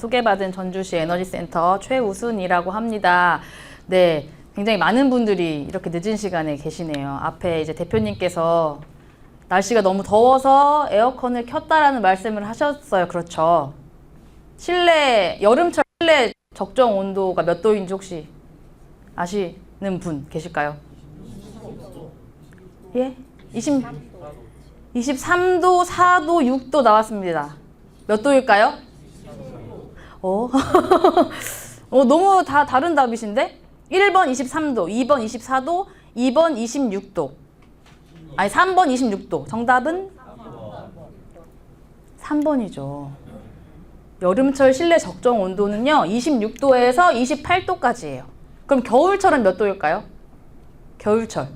소개받은 전주시 에너지센터 최우순이라고 합니다. 네, 굉장히 많은 분들이 이렇게 늦은 시간에 계시네요. 앞에 이제 대표님께서 날씨가 너무 더워서 에어컨을 켰다라는 말씀을 하셨어요. 그렇죠. 실내, 여름철 실내 적정 온도가 몇 도인지 혹시 아시는 분 계실까요? 예? 23도, 4도, 6도 나왔습니다. 몇 도일까요? 너무 다 다른 답이신데? 1번 23도, 2번 24도, 2번 26도. 아니, 3번 26도. 정답은? 3번이죠. 여름철 실내 적정 온도는요, 26도에서 28도까지예요. 그럼 겨울철은 몇 도일까요? 겨울철.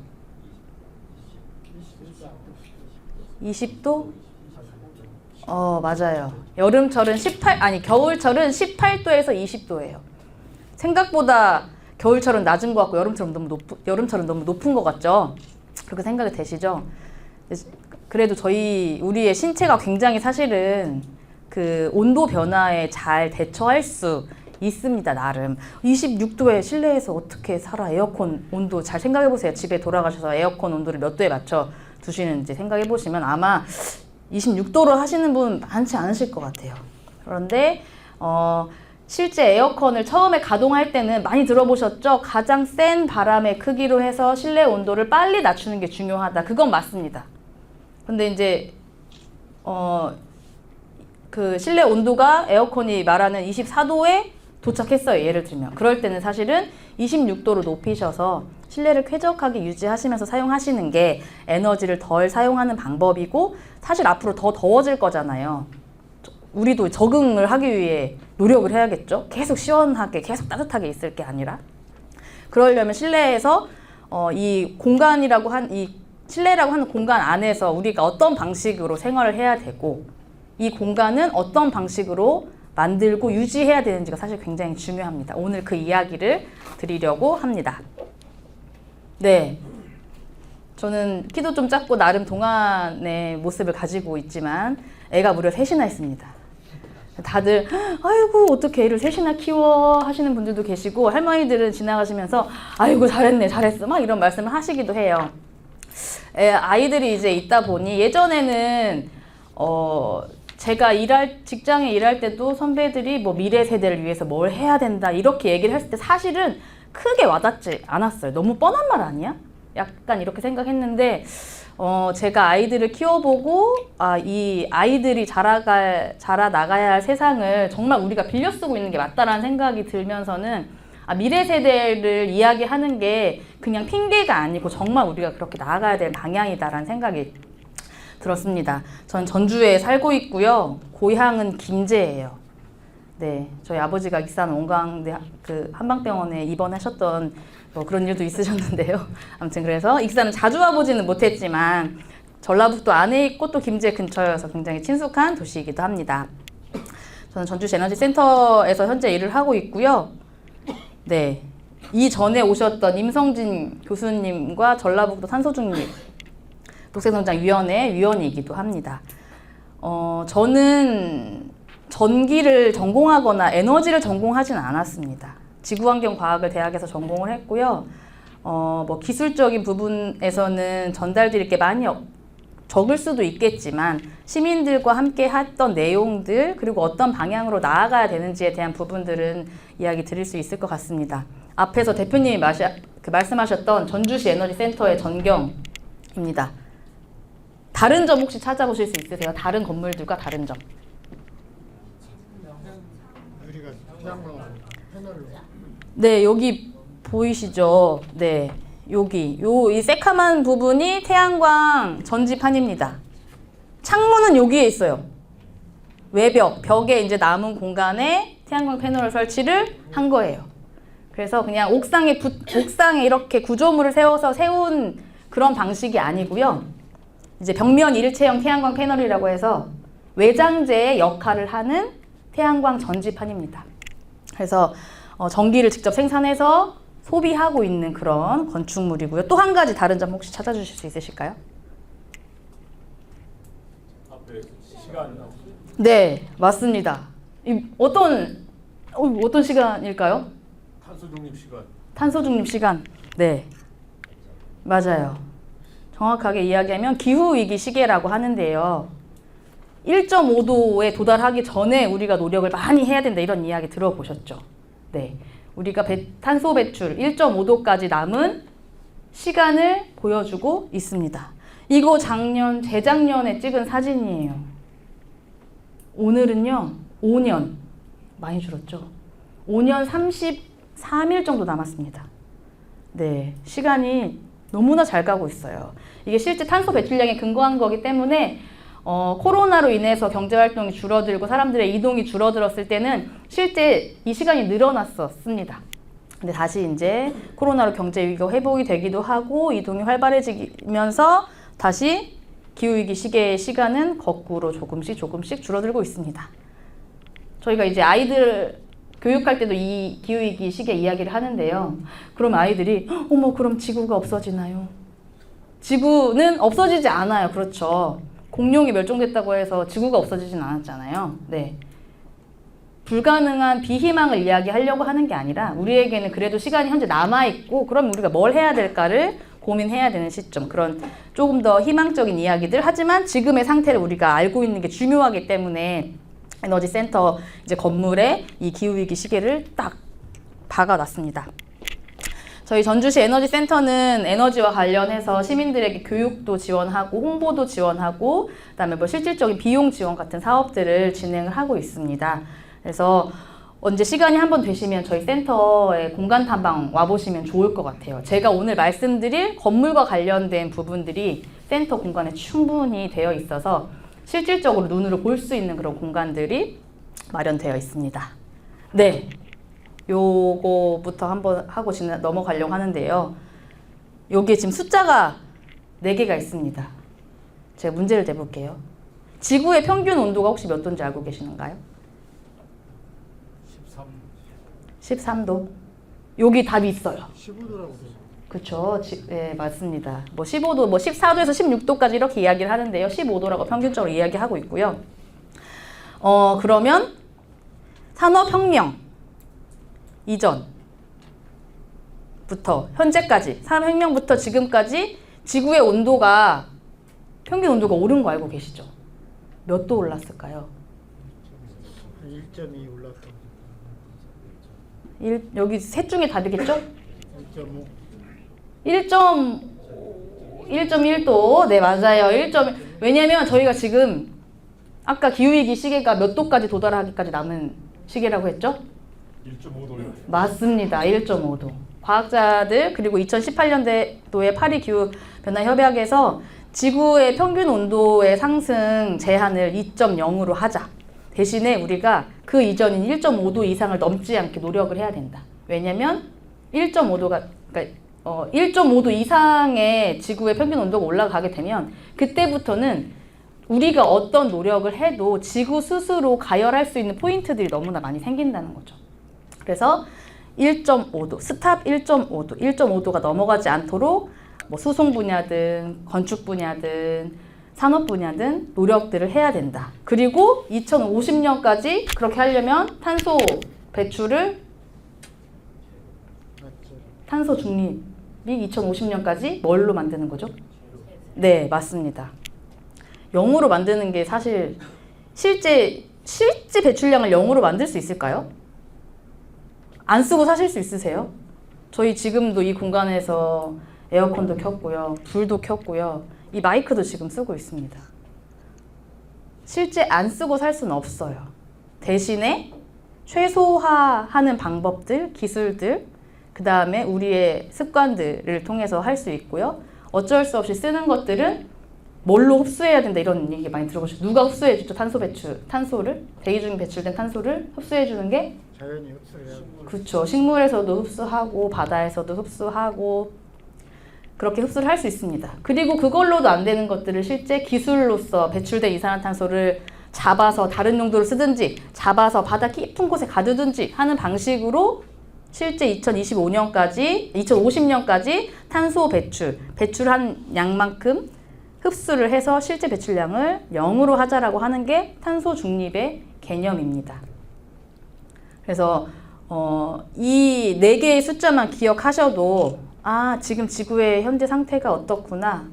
20도? 맞아요. 겨울철은 18도에서 20도예요. 생각보다 겨울철은 낮은 것 같고 여름철은 너무 높은 것 같죠? 그렇게 생각이 되시죠? 그래도 우리의 신체가 굉장히 사실은 그 온도 변화에 잘 대처할 수 있습니다, 나름. 26도에 실내에서 어떻게 살아? 에어컨 온도 잘 생각해 보세요. 집에 돌아가셔서 에어컨 온도를 몇 도에 맞춰 두시는지 생각해 보시면 아마 26도로 하시는 분 많지 않으실 것 같아요. 그런데 실제 에어컨을 처음에 가동할 때는 많이 들어보셨죠? 가장 센 바람의 크기로 해서 실내 온도를 빨리 낮추는 게 중요하다. 그건 맞습니다. 근데 이제 그 실내 온도가 에어컨이 말하는 24도에 도착했어요. 예를 들면. 그럴 때는 사실은 26도로 높이셔서 실내를 쾌적하게 유지하시면서 사용하시는 게 에너지를 덜 사용하는 방법이고, 사실 앞으로 더 더워질 거잖아요. 우리도 적응을 하기 위해 노력을 해야겠죠. 계속 시원하게, 계속 따뜻하게 있을 게 아니라. 그러려면 실내에서 이 실내라고 하는 공간 안에서 우리가 어떤 방식으로 생활을 해야 되고, 이 공간은 어떤 방식으로 만들고 유지해야 되는지가 사실 굉장히 중요합니다. 오늘 그 이야기를 드리려고 합니다. 네. 저는 키도 좀 작고 나름 동안의 모습을 가지고 있지만 애가 무려 3이나 있습니다. 다들 아이고 어떻게 애를 3이나 키워 하시는 분들도 계시고, 할머니들은 지나가시면서 아이고 잘했어 막 이런 말씀을 하시기도 해요. 아이들이 이제 있다 보니 예전에는 제가 직장에 일할 때도 선배들이 뭐 미래 세대를 위해서 뭘 해야 된다 이렇게 얘기를 했을 때 사실은 크게 와닿지 않았어요. 너무 뻔한 말 아니야? 약간 이렇게 생각했는데 제가 아이들을 키워보고 이 아이들이 자라나가야 할 세상을 정말 우리가 빌려 쓰고 있는 게 맞다라는 생각이 들면서는 미래 세대를 이야기하는 게 그냥 핑계가 아니고 정말 우리가 그렇게 나아가야 될 방향이다라는 생각이 들었습니다. 전 전주에 살고 있고요. 고향은 김제예요. 네, 저희 아버지가 익산 원광대 그 한방병원에 입원하셨던 그런 일도 있으셨는데요. 아무튼 그래서 익산은 자주 와보지는 못했지만 전라북도 안에 있고 또 김제 근처여서 굉장히 친숙한 도시이기도 합니다. 저는 전주시 에너지센터에서 현재 일을 하고 있고요. 네, 이전에 오셨던 임성진 교수님과 전라북도 탄소중립 녹색성장위원회 위원이기도 합니다. 저는 전기를 전공하거나 에너지를 전공하진 않았습니다. 지구환경과학을 대학에서 전공을 했고요. 기술적인 부분에서는 전달드릴 게 많이 적을 수도 있겠지만 시민들과 함께 했던 내용들 그리고 어떤 방향으로 나아가야 되는지에 대한 부분들은 이야기 드릴 수 있을 것 같습니다. 앞에서 대표님이 말씀하셨던 전주시 에너지센터의 전경입니다. 다른 점 혹시 찾아보실 수 있으세요? 다른 건물들과 다른 점. 네, 여기 보이시죠? 네, 이 새카만 부분이 태양광 전지판입니다. 창문은 여기에 있어요. 벽에 이제 남은 공간에 태양광 패널을 설치를 한 거예요. 그래서 그냥 옥상에 이렇게 구조물을 세운 그런 방식이 아니고요. 이제 벽면 일체형 태양광 패널이라고 해서 외장재의 역할을 하는 태양광 전지판입니다. 그래서 전기를 직접 생산해서 소비하고 있는 그런 건축물이고요. 또 한 가지 다른 점 혹시 찾아주실 수 있으실까요? 앞에 시간. 네, 맞습니다. 어떤 시간일까요? 탄소 중립 시간. 탄소 중립 시간. 네. 맞아요. 정확하게 이야기하면 기후위기 시계라고 하는데요. 1.5도에 도달하기 전에 우리가 노력을 많이 해야 된다 이런 이야기 들어보셨죠? 네. 우리가 탄소 배출 1.5도까지 남은 시간을 보여주고 있습니다. 이거 재작년에 찍은 사진이에요. 오늘은요, 5년. 많이 줄었죠? 5년 33일 정도 남았습니다. 네. 시간이 너무나 잘 가고 있어요. 이게 실제 탄소 배출량에 근거한 거기 때문에 코로나로 인해서 경제활동이 줄어들고 사람들의 이동이 줄어들었을 때는 실제 이 시간이 늘어났었습니다. 근데 다시 이제 코로나로 경제 위기가 회복이 되기도 하고 이동이 활발해지면서 다시 기후위기 시계의 시간은 거꾸로 조금씩 줄어들고 있습니다. 저희가 이제 아이들 교육할 때도 이 기후위기 시계 이야기를 하는데요. 그럼 아이들이 어머 그럼 지구가 없어지나요? 지구는 없어지지 않아요. 그렇죠. 공룡이 멸종됐다고 해서 지구가 없어지진 않았잖아요. 네. 불가능한 비희망을 이야기하려고 하는 게 아니라 우리에게는 그래도 시간이 현재 남아있고 그럼 우리가 뭘 해야 될까를 고민해야 되는 시점. 그런 조금 더 희망적인 이야기들. 하지만 지금의 상태를 우리가 알고 있는 게 중요하기 때문에 에너지 센터 이제 건물에 이 기후위기 시계를 딱 박아놨습니다. 저희 전주시 에너지 센터는 에너지와 관련해서 시민들에게 교육도 지원하고 홍보도 지원하고 그다음에 뭐 실질적인 비용 지원 같은 사업들을 진행을 하고 있습니다. 그래서 언제 시간이 한번 되시면 저희 센터에 공간 탐방 와보시면 좋을 것 같아요. 제가 오늘 말씀드릴 건물과 관련된 부분들이 센터 공간에 충분히 되어 있어서 실질적으로 눈으로 볼 수 있는 그런 공간들이 마련되어 있습니다. 네, 요거부터 한번 하고 넘어가려고 하는데요. 여기에 지금 숫자가 4개가 있습니다. 제가 문제를 내볼게요. 지구의 평균 온도가 혹시 몇 도인지 알고 계시는가요? 13도. 여기 답이 있어요. 15도라고. 그렇죠. 네, 맞습니다. 뭐 15도, 뭐 14도에서 16도까지 이렇게 이야기를 하는데요. 15도라고 평균적으로 이야기하고 있고요. 그러면 산업혁명 이전부터 현재까지, 산업혁명부터 지금까지 지구의 온도가 평균 온도가 오른 거 알고 계시죠? 몇 도 올랐을까요? 1.2 올랐던. 여기 셋 중에 답이겠죠? 1.5. 1.1도. 네, 맞아요. 1. 왜냐면 저희가 지금 아까 기후위기 시계가 몇 도까지 도달하기까지 남은 시계라고 했죠? 1.5도요. 맞습니다. 1.5도. 과학자들 그리고 2018년도에 파리 기후 변화 협약에서 지구의 평균 온도의 상승 제한을 2.0으로 하자. 대신에 우리가 그 이전인 1.5도 이상을 넘지 않게 노력을 해야 된다. 왜냐면 1.5도가 그러니까 1.5도 이상의 지구의 평균 온도가 올라가게 되면 그때부터는 우리가 어떤 노력을 해도 지구 스스로 가열할 수 있는 포인트들이 너무나 많이 생긴다는 거죠. 그래서 1.5도, 스탑 1.5도, 1.5도가 넘어가지 않도록 뭐 수송 분야든 건축 분야든 산업 분야든 노력들을 해야 된다. 그리고 2050년까지 그렇게 하려면 탄소 중립이 2050년까지 뭘로 만드는 거죠? 네, 맞습니다. 0으로 만드는 게 사실 실제 배출량을 0으로 만들 수 있을까요? 안 쓰고 사실 수 있으세요? 저희 지금도 이 공간에서 에어컨도 켰고요. 불도 켰고요. 이 마이크도 지금 쓰고 있습니다. 실제 안 쓰고 살 수는 없어요. 대신에 최소화하는 방법들, 기술들, 그 다음에 우리의 습관들을 통해서 할 수 있고요. 어쩔 수 없이 쓰는 것들은 뭘로 흡수해야 된다 이런 얘기 많이 들어보셨죠? 누가 흡수해주죠? 탄소를? 대기 중에 배출된 탄소를 흡수해주는 게? 자연이 흡수해야. 그렇죠. 식물에서도 흡수하고 바다에서도 흡수하고 그렇게 흡수를 할 수 있습니다. 그리고 그걸로도 안 되는 것들을 실제 기술로서 배출된 이산화탄소를 잡아서 다른 용도로 쓰든지 잡아서 바다 깊은 곳에 가두든지 하는 방식으로 실제 2050년까지 탄소 배출한 양만큼 흡수를 해서 실제 배출량을 0으로 하자라고 하는 게 탄소 중립의 개념입니다. 그래서 이 네 개의 숫자만 기억하셔도 지금 지구의 현재 상태가 어떻구나.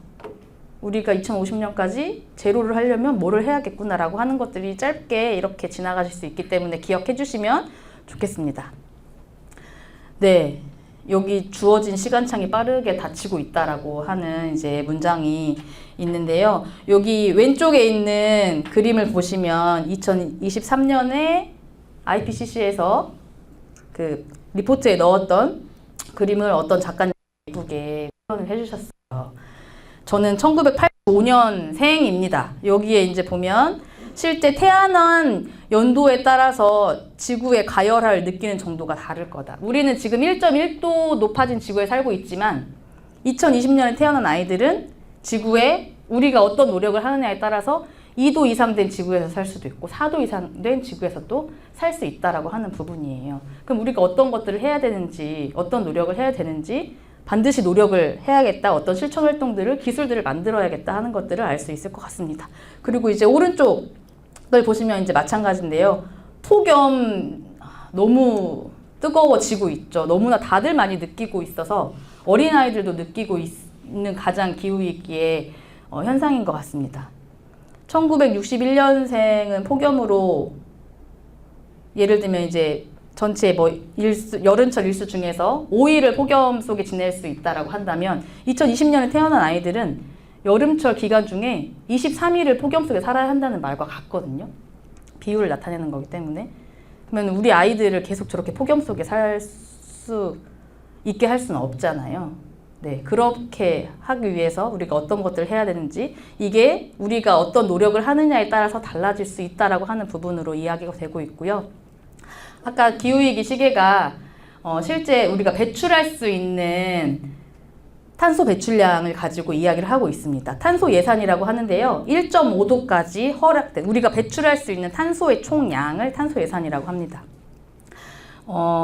우리가 2050년까지 제로를 하려면 뭐를 해야겠구나라고 하는 것들이 짧게 이렇게 지나가실 수 있기 때문에 기억해 주시면 좋겠습니다. 네, 여기 주어진 시간창이 빠르게 닫히고 있다라고 하는 이제 문장이 있는데요. 여기 왼쪽에 있는 그림을 보시면 2023년에 IPCC에서 그 리포트에 넣었던 그림을 어떤 작가님이 예쁘게 표현을 해주셨어요. 저는 1985년생입니다. 여기에 이제 보면 실제 태어난 연도에 따라서 지구의 가열을 느끼는 정도가 다를 거다. 우리는 지금 1.1도 높아진 지구에 살고 있지만 2020년에 태어난 아이들은 지구에 우리가 어떤 노력을 하느냐에 따라서 2도 이상 된 지구에서 살 수도 있고 4도 이상 된 지구에서 또 살 수 있다라고 하는 부분이에요. 그럼 우리가 어떤 것들을 해야 되는지, 어떤 노력을 해야 되는지 반드시 노력을 해야겠다. 어떤 실천 활동들을, 기술들을 만들어야겠다 하는 것들을 알 수 있을 것 같습니다. 그리고 이제 오른쪽을 보시면 이제 마찬가지인데요. 폭염 너무 뜨거워지고 있죠. 너무나 다들 많이 느끼고 있어서 어린아이들도 느끼고 있는 가장 기후위기의 현상인 것 같습니다. 1961년생은 폭염으로 예를 들면 이제 전체 여름철 일수 중에서 5일을 폭염 속에 지낼 수 있다라고 한다면 2020년에 태어난 아이들은 여름철 기간 중에 23일을 폭염 속에 살아야 한다는 말과 같거든요. 비율을 나타내는 거기 때문에. 그러면 우리 아이들을 계속 저렇게 폭염 속에 살 수 있게 할 수는 없잖아요. 네, 그렇게 하기 위해서 우리가 어떤 것들을 해야 되는지, 이게 우리가 어떤 노력을 하느냐에 따라서 달라질 수 있다라고 하는 부분으로 이야기가 되고 있고요. 아까 기후위기 시계가 실제 우리가 배출할 수 있는 탄소 배출량을 가지고 이야기를 하고 있습니다. 탄소 예산이라고 하는데요. 1.5도까지 허락된, 우리가 배출할 수 있는 탄소의 총량을 탄소 예산이라고 합니다.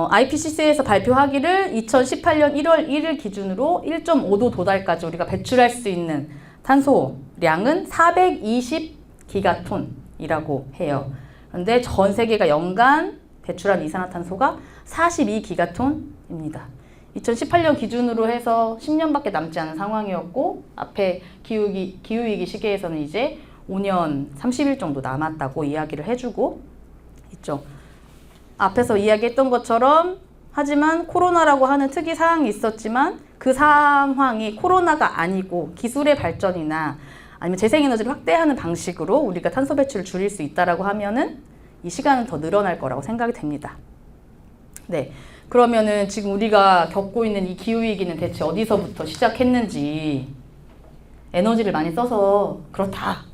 IPCC에서 발표하기를 2018년 1월 1일 기준으로 1.5도 도달까지 우리가 배출할 수 있는 탄소량은 420기가톤이라고 해요. 그런데 전 세계가 연간 배출한 이산화탄소가 42기가톤입니다. 2018년 기준으로 해서 10년밖에 남지 않은 상황이었고, 앞에 기후위기 시계에서는 이제 5년 30일 정도 남았다고 이야기를 해주고 있죠. 앞에서 이야기했던 것처럼, 하지만 코로나라고 하는 특이 사항이 있었지만 그 상황이 코로나가 아니고 기술의 발전이나 아니면 재생에너지를 확대하는 방식으로 우리가 탄소 배출을 줄일 수 있다라고 하면은 이 시간은 더 늘어날 거라고 생각이 됩니다. 네, 그러면은 지금 우리가 겪고 있는 이 기후위기는 대체 어디서부터 시작했는지, 에너지를 많이 써서 그렇다.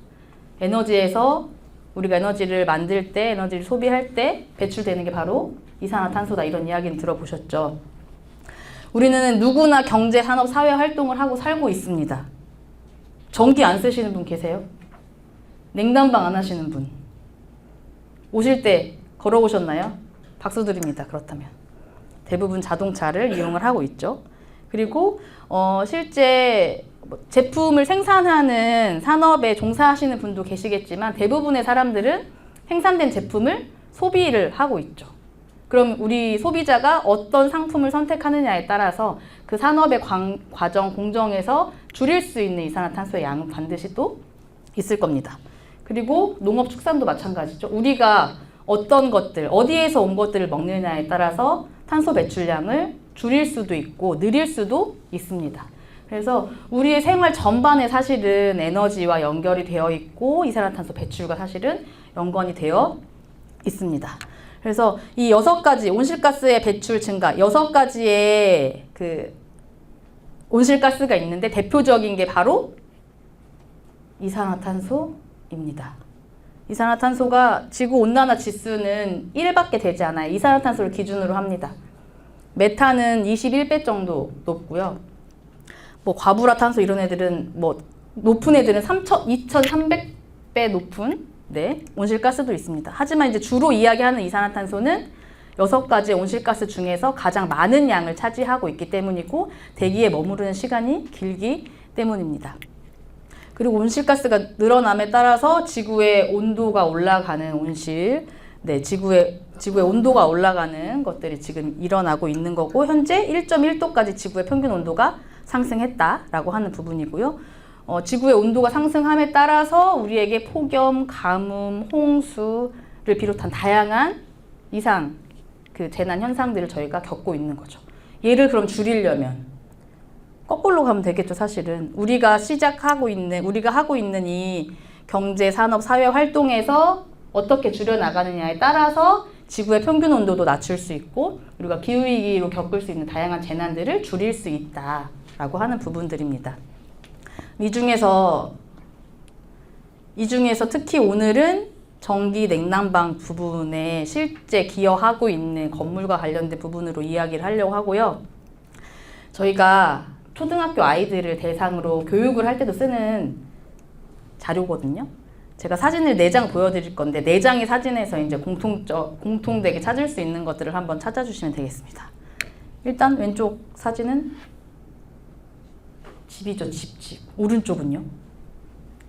에너지에서 우리가 에너지를 만들 때, 에너지를 소비할 때 배출되는 게 바로 이산화탄소다, 이런 이야기는 들어보셨죠. 우리는 누구나 경제, 산업, 사회 활동을 하고 살고 있습니다. 전기 안 쓰시는 분 계세요? 냉난방 안 하시는 분? 오실 때 걸어오셨나요? 박수 드립니다. 그렇다면. 대부분 자동차를 이용을 하고 있죠. 그리고 실제 제품을 생산하는 산업에 종사하시는 분도 계시겠지만 대부분의 사람들은 생산된 제품을 소비를 하고 있죠. 그럼 우리 소비자가 어떤 상품을 선택하느냐에 따라서 그 산업의 과정, 공정에서 줄일 수 있는 이산화탄소의 양은 반드시 또 있을 겁니다. 그리고 농업축산도 마찬가지죠. 우리가 어떤 것들, 어디에서 온 것들을 먹느냐에 따라서 탄소 배출량을 줄일 수도 있고 늘릴 수도 있습니다. 그래서 우리의 생활 전반에 사실은 에너지와 연결이 되어 있고 이산화탄소 배출과 사실은 연관이 되어 있습니다. 그래서 이 6가지 온실가스의 배출 증가, 6가지의 그 온실가스가 있는데 대표적인 게 바로 이산화탄소입니다. 이산화탄소가 지구온난화 지수는 1밖에 되지 않아요. 이산화탄소를 기준으로 합니다. 메탄은 21배 정도 높고요. 뭐 과불화탄소 이런 애들은 높은 애들은 2,300배 높은 온실가스도 있습니다. 하지만 이제 주로 이야기하는 이산화탄소는 6가지 온실가스 중에서 가장 많은 양을 차지하고 있기 때문이고 대기에 머무르는 시간이 길기 때문입니다. 그리고 온실가스가 늘어남에 따라서 지구의 온도가 올라가는 지구의 지구의 온도가 올라가는 것들이 지금 일어나고 있는 거고 현재 1.1도까지 지구의 평균 온도가 상승했다라고 하는 부분이고요. 지구의 온도가 상승함에 따라서 우리에게 폭염, 가뭄, 홍수를 비롯한 다양한 이상 그 재난 현상들을 저희가 겪고 있는 거죠. 얘를 그럼 줄이려면 거꾸로 가면 되겠죠, 사실은. 우리가 하고 있는 이 경제, 산업, 사회 활동에서 어떻게 줄여나가느냐에 따라서 지구의 평균 온도도 낮출 수 있고 우리가 기후위기로 겪을 수 있는 다양한 재난들을 줄일 수 있다라고 하는 부분들입니다. 이 중에서 특히 오늘은 전기 냉난방 부분에 실제 기여하고 있는 건물과 관련된 부분으로 이야기를 하려고 하고요. 저희가 초등학교 아이들을 대상으로 교육을 할 때도 쓰는 자료거든요. 제가 사진을 4장 보여드릴 건데 4장의 사진에서 이제 공통되게 찾을 수 있는 것들을 한번 찾아주시면 되겠습니다. 일단 왼쪽 사진은 집이죠, 집. 오른쪽은요?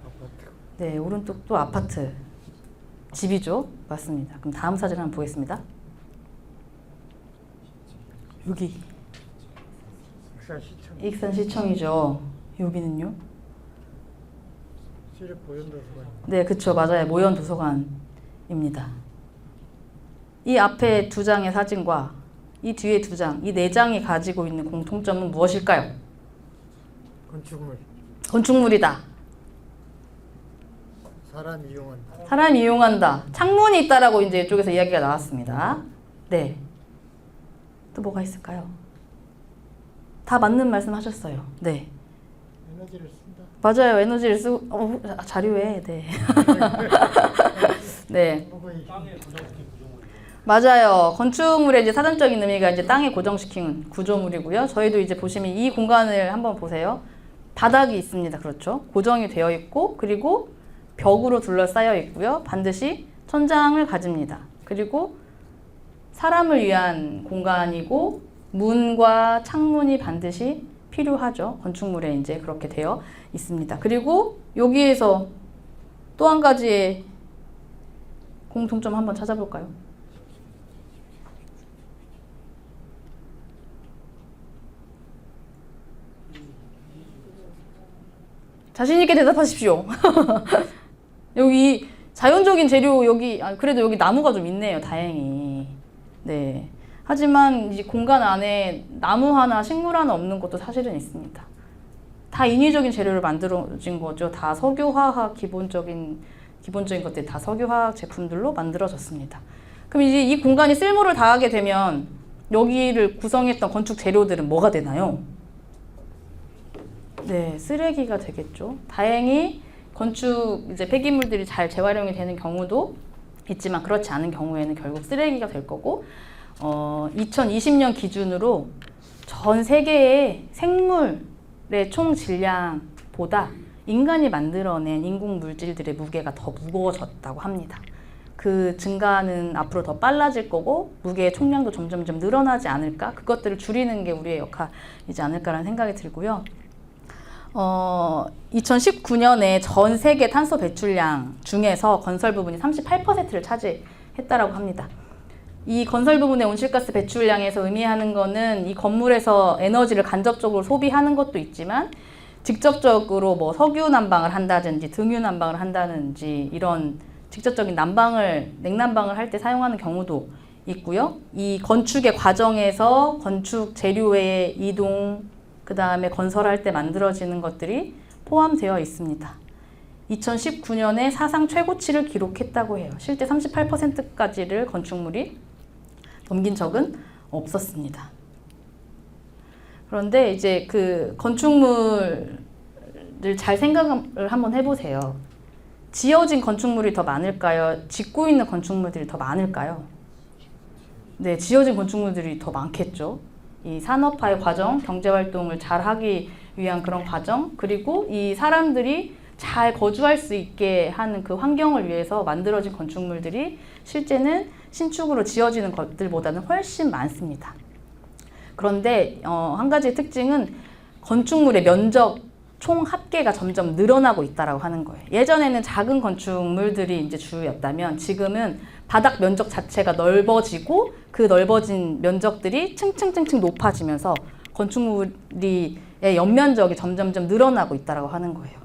아파트. 네, 오른쪽도 아파트. 집이죠. 맞습니다. 그럼 다음 사진 한번 보겠습니다. 여기. 익산시청. 익산시청이죠. 여기는요? 시립 보현도서관. 네, 그쵸. 맞아요. 모현 도서관입니다. 이 앞에 2장의 사진과 이 뒤에 2장, 이 4장이 가지고 있는 공통점은 무엇일까요? 건축물. 건축물이다. 사람 이용한다. 사람 이용한다. 창문이 있다라고 이제 이쪽에서 이야기가 나왔습니다. 네. 또 뭐가 있을까요? 다 맞는 말씀 하셨어요. 네. 에너지를 쓴다. 맞아요. 에너지를 쓰고, 자료에, 네. 네. 맞아요. 건축물의 이제 사전적인 의미가 이제 땅에 고정시킨 구조물이고요. 저희도 이제 보시면 이 공간을 한번 보세요. 바닥이 있습니다. 그렇죠. 고정이 되어 있고, 그리고 벽으로 둘러싸여 있고요. 반드시 천장을 가집니다. 그리고 사람을 위한 공간이고, 문과 창문이 반드시 필요하죠. 건축물에 이제 그렇게 되어 있습니다. 그리고 여기에서 또 한 가지의 공통점 한번 찾아볼까요? 자신 있게 대답하십시오. 여기 자연적인 재료 그래도 여기 나무가 좀 있네요. 다행히. 네. 하지만 이 공간 안에 나무 하나, 식물 하나 없는 것도 사실은 있습니다. 다 인위적인 재료를 만들어진 거죠. 다 석유화학 기본적인 것들이 다 석유화학 제품들로 만들어졌습니다. 그럼 이제 이 공간이 쓸모를 다하게 되면 여기를 구성했던 건축 재료들은 뭐가 되나요? 네, 쓰레기가 되겠죠. 다행히 건축 이제 폐기물들이 잘 재활용이 되는 경우도 있지만 그렇지 않은 경우에는 결국 쓰레기가 될 거고 2020년 기준으로 전 세계의 생물의 총 질량보다 인간이 만들어낸 인공 물질들의 무게가 더 무거워졌다고 합니다. 그 증가는 앞으로 더 빨라질 거고 무게의 총량도 점점점 늘어나지 않을까? 그것들을 줄이는 게 우리의 역할이지 않을까라는 생각이 들고요. 2019년에 전 세계 탄소 배출량 중에서 건설 부분이 38%를 차지했다라고 합니다. 이 건설 부분의 온실가스 배출량에서 의미하는 거는 이 건물에서 에너지를 간접적으로 소비하는 것도 있지만 직접적으로 뭐 석유 난방을 한다든지 등유 난방을 한다든지 이런 직접적인 냉난방을 할 때 사용하는 경우도 있고요. 이 건축의 과정에서 건축 재료의 이동, 그 다음에 건설할 때 만들어지는 것들이 포함되어 있습니다. 2019년에 사상 최고치를 기록했다고 해요. 실제 38%까지를 건축물이 넘긴 적은 없었습니다. 그런데 이제 그 건축물을 잘 생각을 한번 해보세요. 지어진 건축물이 더 많을까요? 짓고 있는 건축물들이 더 많을까요? 네, 지어진 건축물들이 더 많겠죠. 이 산업화의 과정, 경제활동을 잘 하기 위한 그런 과정, 그리고 이 사람들이 잘 거주할 수 있게 하는 그 환경을 위해서 만들어진 건축물들이 실제는 신축으로 지어지는 것들보다는 훨씬 많습니다. 그런데 한 가지 특징은 건축물의 면적 총 합계가 점점 늘어나고 있다라고 하는 거예요. 예전에는 작은 건축물들이 이제 주였다면 지금은 바닥 면적 자체가 넓어지고 그 넓어진 면적들이 층층층층 높아지면서 건축물의 연면적이 점점점 늘어나고 있다라고 하는 거예요.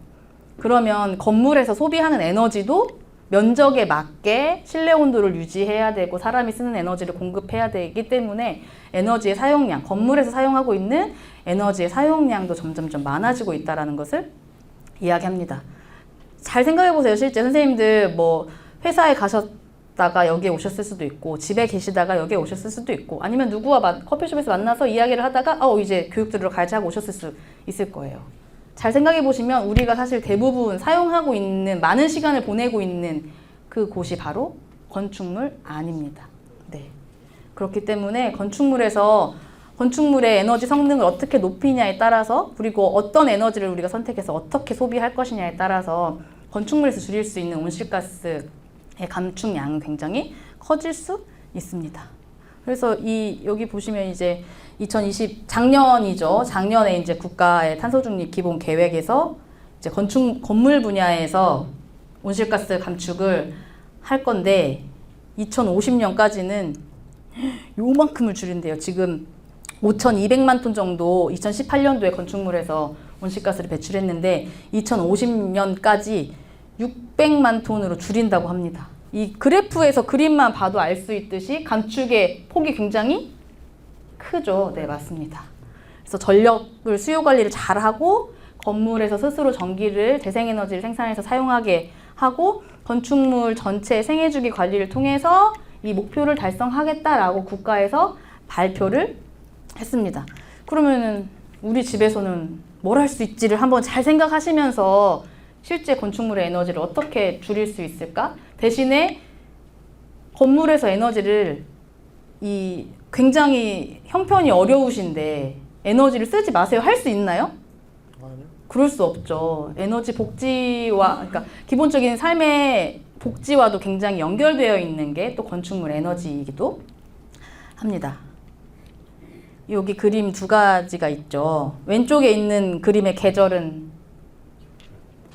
그러면 건물에서 소비하는 에너지도 면적에 맞게 실내 온도를 유지해야 되고 사람이 쓰는 에너지를 공급해야 되기 때문에 에너지의 사용량, 건물에서 사용하고 있는 에너지의 사용량도 점점점 많아지고 있다는 것을 이야기합니다. 잘 생각해 보세요. 실제 선생님들 뭐 회사에 가셨다가 여기에 오셨을 수도 있고 집에 계시다가 여기에 오셨을 수도 있고 아니면 누구와 커피숍에서 만나서 이야기를 하다가 이제 교육 들으러 가야지 하고 오셨을 수 있을 거예요. 잘 생각해 보시면 우리가 사실 대부분 사용하고 있는 많은 시간을 보내고 있는 그 곳이 바로 건축물 안입니다. 네. 그렇기 때문에 건축물의 에너지 성능을 어떻게 높이냐에 따라서 그리고 어떤 에너지를 우리가 선택해서 어떻게 소비할 것이냐에 따라서 건축물에서 줄일 수 있는 온실가스의 감축량은 굉장히 커질 수 있습니다. 그래서 여기 보시면 이제 2020 작년에 이제 국가의 탄소중립 기본 계획에서 이제 건물 분야에서 온실가스 감축을 할 건데 2050년까지는 요만큼을 줄인대요. 지금 5,200만 톤 정도 2018년도에 건축물에서 온실가스를 배출했는데 2050년까지 600만 톤으로 줄인다고 합니다. 이 그래프에서 그림만 봐도 알 수 있듯이 감축의 폭이 굉장히 크죠. 네, 맞습니다. 그래서 전력을 수요 관리를 잘하고 건물에서 스스로 전기를 재생에너지를 생산해서 사용하게 하고 건축물 전체 생애주기 관리를 통해서 이 목표를 달성하겠다라고 국가에서 발표를 했습니다. 그러면은 우리 집에서는 뭘 할 수 있지를 한번 잘 생각하시면서 실제 건축물의 에너지를 어떻게 줄일 수 있을까? 대신에 건물에서 에너지를 굉장히 형편이 어려우신데 에너지를 쓰지 마세요. 할 수 있나요? 아니요. 그럴 수 없죠. 에너지 복지와, 그러니까 기본적인 삶의 복지와도 굉장히 연결되어 있는 게 또 건축물 에너지이기도 합니다. 여기 그림 두 가지가 있죠. 왼쪽에 있는 그림의 계절은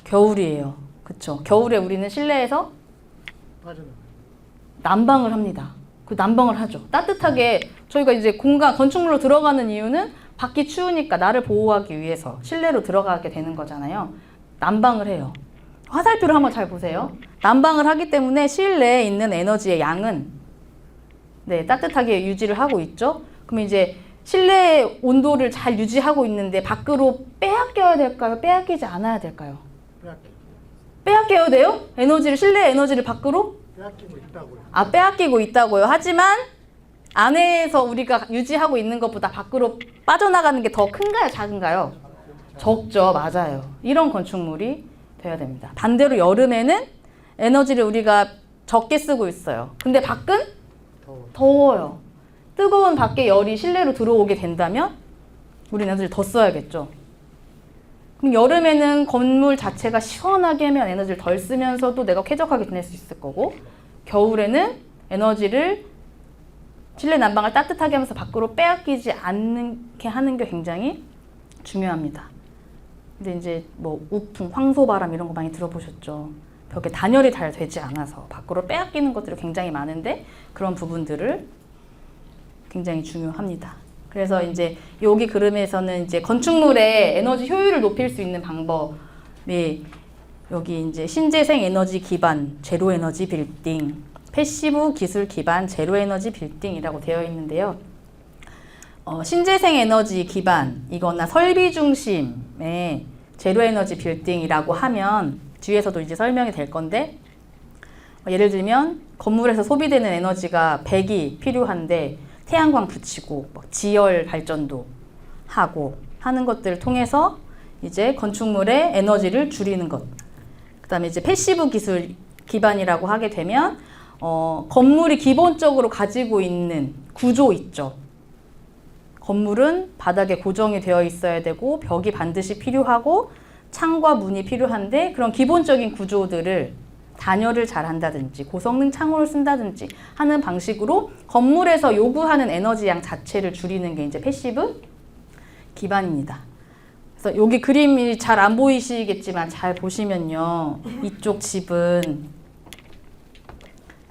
겨울이에요. 그쵸? 겨울에 우리는 실내에서 빠져나가요. 난방을 합니다. 그 난방을 하죠. 따뜻하게 저희가 이제 건축물로 들어가는 이유는 밖이 추우니까 나를 보호하기 위해서 실내로 들어가게 되는 거잖아요. 난방을 해요. 화살표를 한번 잘 보세요. 난방을 하기 때문에 실내에 있는 에너지의 양은 따뜻하게 유지를 하고 있죠. 그럼 이제 실내 온도를 잘 유지하고 있는데 밖으로 빼앗겨야 될까요? 빼앗기지 않아야 될까요? 빼앗겨야 돼요? 실내 에너지를 밖으로? 빼앗기고 있다고요. 빼앗기고 있다고요. 하지만 안에서 우리가 유지하고 있는 것보다 밖으로 빠져나가는 게 더 큰가요? 작은가요? 적죠. 맞아요. 이런 건축물이 돼야 됩니다. 반대로 여름에는 에너지를 우리가 적게 쓰고 있어요. 근데 밖은 더워요. 뜨거운 밖의 열이 실내로 들어오게 된다면 우리는 에너지를 더 써야겠죠. 그럼 여름에는 건물 자체가 시원하게 하면 에너지를 덜 쓰면서도 내가 쾌적하게 지낼 수 있을 거고 겨울에는 에너지를 실내 난방을 따뜻하게 하면서 밖으로 빼앗기지 않게 하는 게 굉장히 중요합니다. 근데 이제 뭐 우풍, 황소바람 이런 거 많이 들어보셨죠? 벽에 단열이 잘 되지 않아서 밖으로 빼앗기는 것들이 굉장히 많은데 그런 부분들을 굉장히 중요합니다. 그래서 이제 여기 그림에서는 이제 건축물의 에너지 효율을 높일 수 있는 방법이 여기 이제 신재생 에너지 기반 제로 에너지 빌딩, 패시브 기술 기반 제로 에너지 빌딩이라고 되어 있는데요. 신재생 에너지 기반이거나 설비 중심의 제로 에너지 빌딩이라고 하면 뒤에서도 이제 설명이 될 건데 예를 들면 건물에서 소비되는 에너지가 100이 필요한데 태양광 붙이고 지열 발전도 하고 하는 것들을 통해서 이제 건축물의 에너지를 줄이는 것. 그다음에 이제 패시브 기술 기반이라고 하게 되면 건물이 기본적으로 가지고 있는 구조 있죠. 건물은 바닥에 고정이 되어 있어야 되고 벽이 반드시 필요하고 창과 문이 필요한데 그런 기본적인 구조들을 단열을 잘 한다든지 고성능 창호를 쓴다든지 하는 방식으로 건물에서 요구하는 에너지 양 자체를 줄이는 게 이제 패시브 기반입니다. 그래서 여기 그림이 잘 안 보이시겠지만 잘 보시면요. 이쪽 집은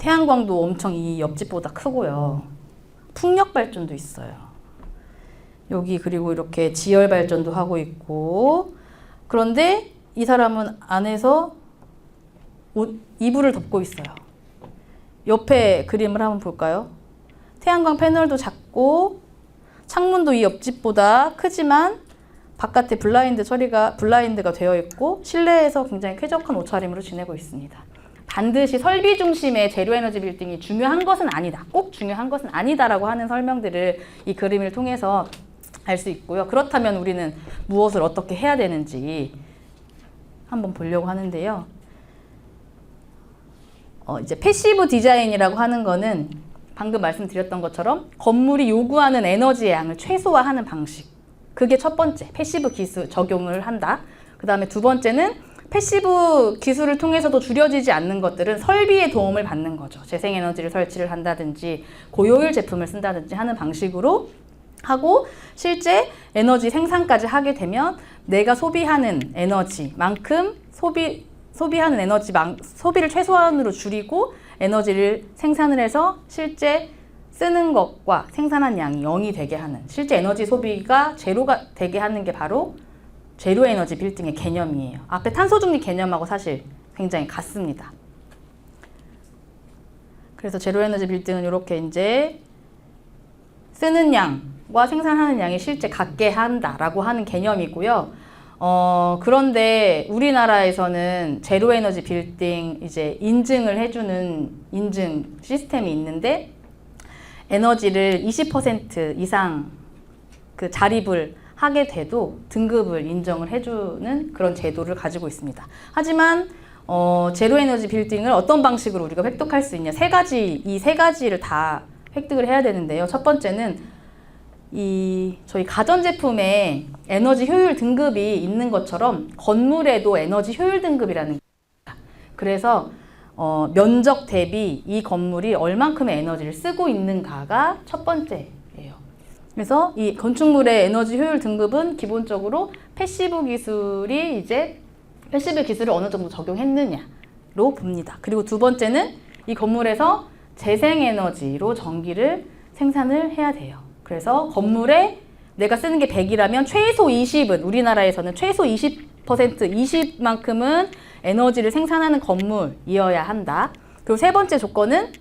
태양광도 엄청 이 옆집보다 크고요. 풍력 발전도 있어요. 여기 그리고 이렇게 지열 발전도 하고 있고, 그런데 이 사람은 안에서 이불을 덮고 있어요. 옆에 그림을 한번 볼까요? 태양광 패널도 작고 창문도 이 옆집보다 크지만 바깥에 블라인드가 되어 있고 실내에서 굉장히 쾌적한 옷차림으로 지내고 있습니다. 반드시 설비 중심의 제로에너지 빌딩이 중요한 것은 아니다. 꼭 중요한 것은 아니다라고 하는 설명들을 이 그림을 통해서 알 수 있고요. 그렇다면 우리는 무엇을 어떻게 해야 되는지 한번 보려고 하는데요. 이제 패시브 디자인이라고 하는 거는 방금 말씀드렸던 것처럼 건물이 요구하는 에너지의 양을 최소화하는 방식. 그게 첫 번째, 패시브 기술 적용을 한다. 그 다음에 두 번째는 패시브 기술을 통해서도 줄여지지 않는 것들은 설비의 도움을 받는 거죠. 재생에너지를 설치를 한다든지 고효율 제품을 쓴다든지 하는 방식으로 하고, 실제 에너지 생산까지 하게 되면 내가 소비하는 에너지만큼 소비를 최소한으로 줄이고 에너지를 생산을 해서 실제 쓰는 것과 생산한 양이 0이 되게 하는, 실제 에너지 소비가 제로가 되게 하는 게 바로 제로 에너지 빌딩의 개념이에요. 앞에 탄소 중립 개념하고 사실 굉장히 같습니다. 그래서 제로 에너지 빌딩은 이렇게 이제 쓰는 양과 생산하는 양이 실제 같게 한다라고 하는 개념이고요. 그런데 우리나라에서는 제로 에너지 빌딩 이제 인증을 해주는 인증 시스템이 있는데, 에너지를 20% 이상 그 자립을 하게 돼도 등급을 인정을 해주는 그런 제도를 가지고 있습니다. 하지만 제로 에너지 빌딩을 어떤 방식으로 우리가 획득할 수 있냐, 이 세 가지를 다 획득을 해야 되는데요. 첫 번째는 저희 가전제품에 에너지 효율 등급이 있는 것처럼 건물에도 에너지 효율 등급이라는 게 있습니다. 그래서 면적 대비 이 건물이 얼만큼의 에너지를 쓰고 있는가가 첫 번째예요. 그래서 이 건축물의 에너지 효율 등급은 기본적으로 패시브 기술을 어느 정도 적용했느냐로 봅니다. 그리고 두 번째는 이 건물에서 재생에너지로 전기를 생산을 해야 돼요. 그래서 건물에 내가 쓰는 게 100이라면 최소 20은, 우리나라에서는 최소 20%만큼은 에너지를 생산하는 건물이어야 한다. 그리고 세 번째 조건은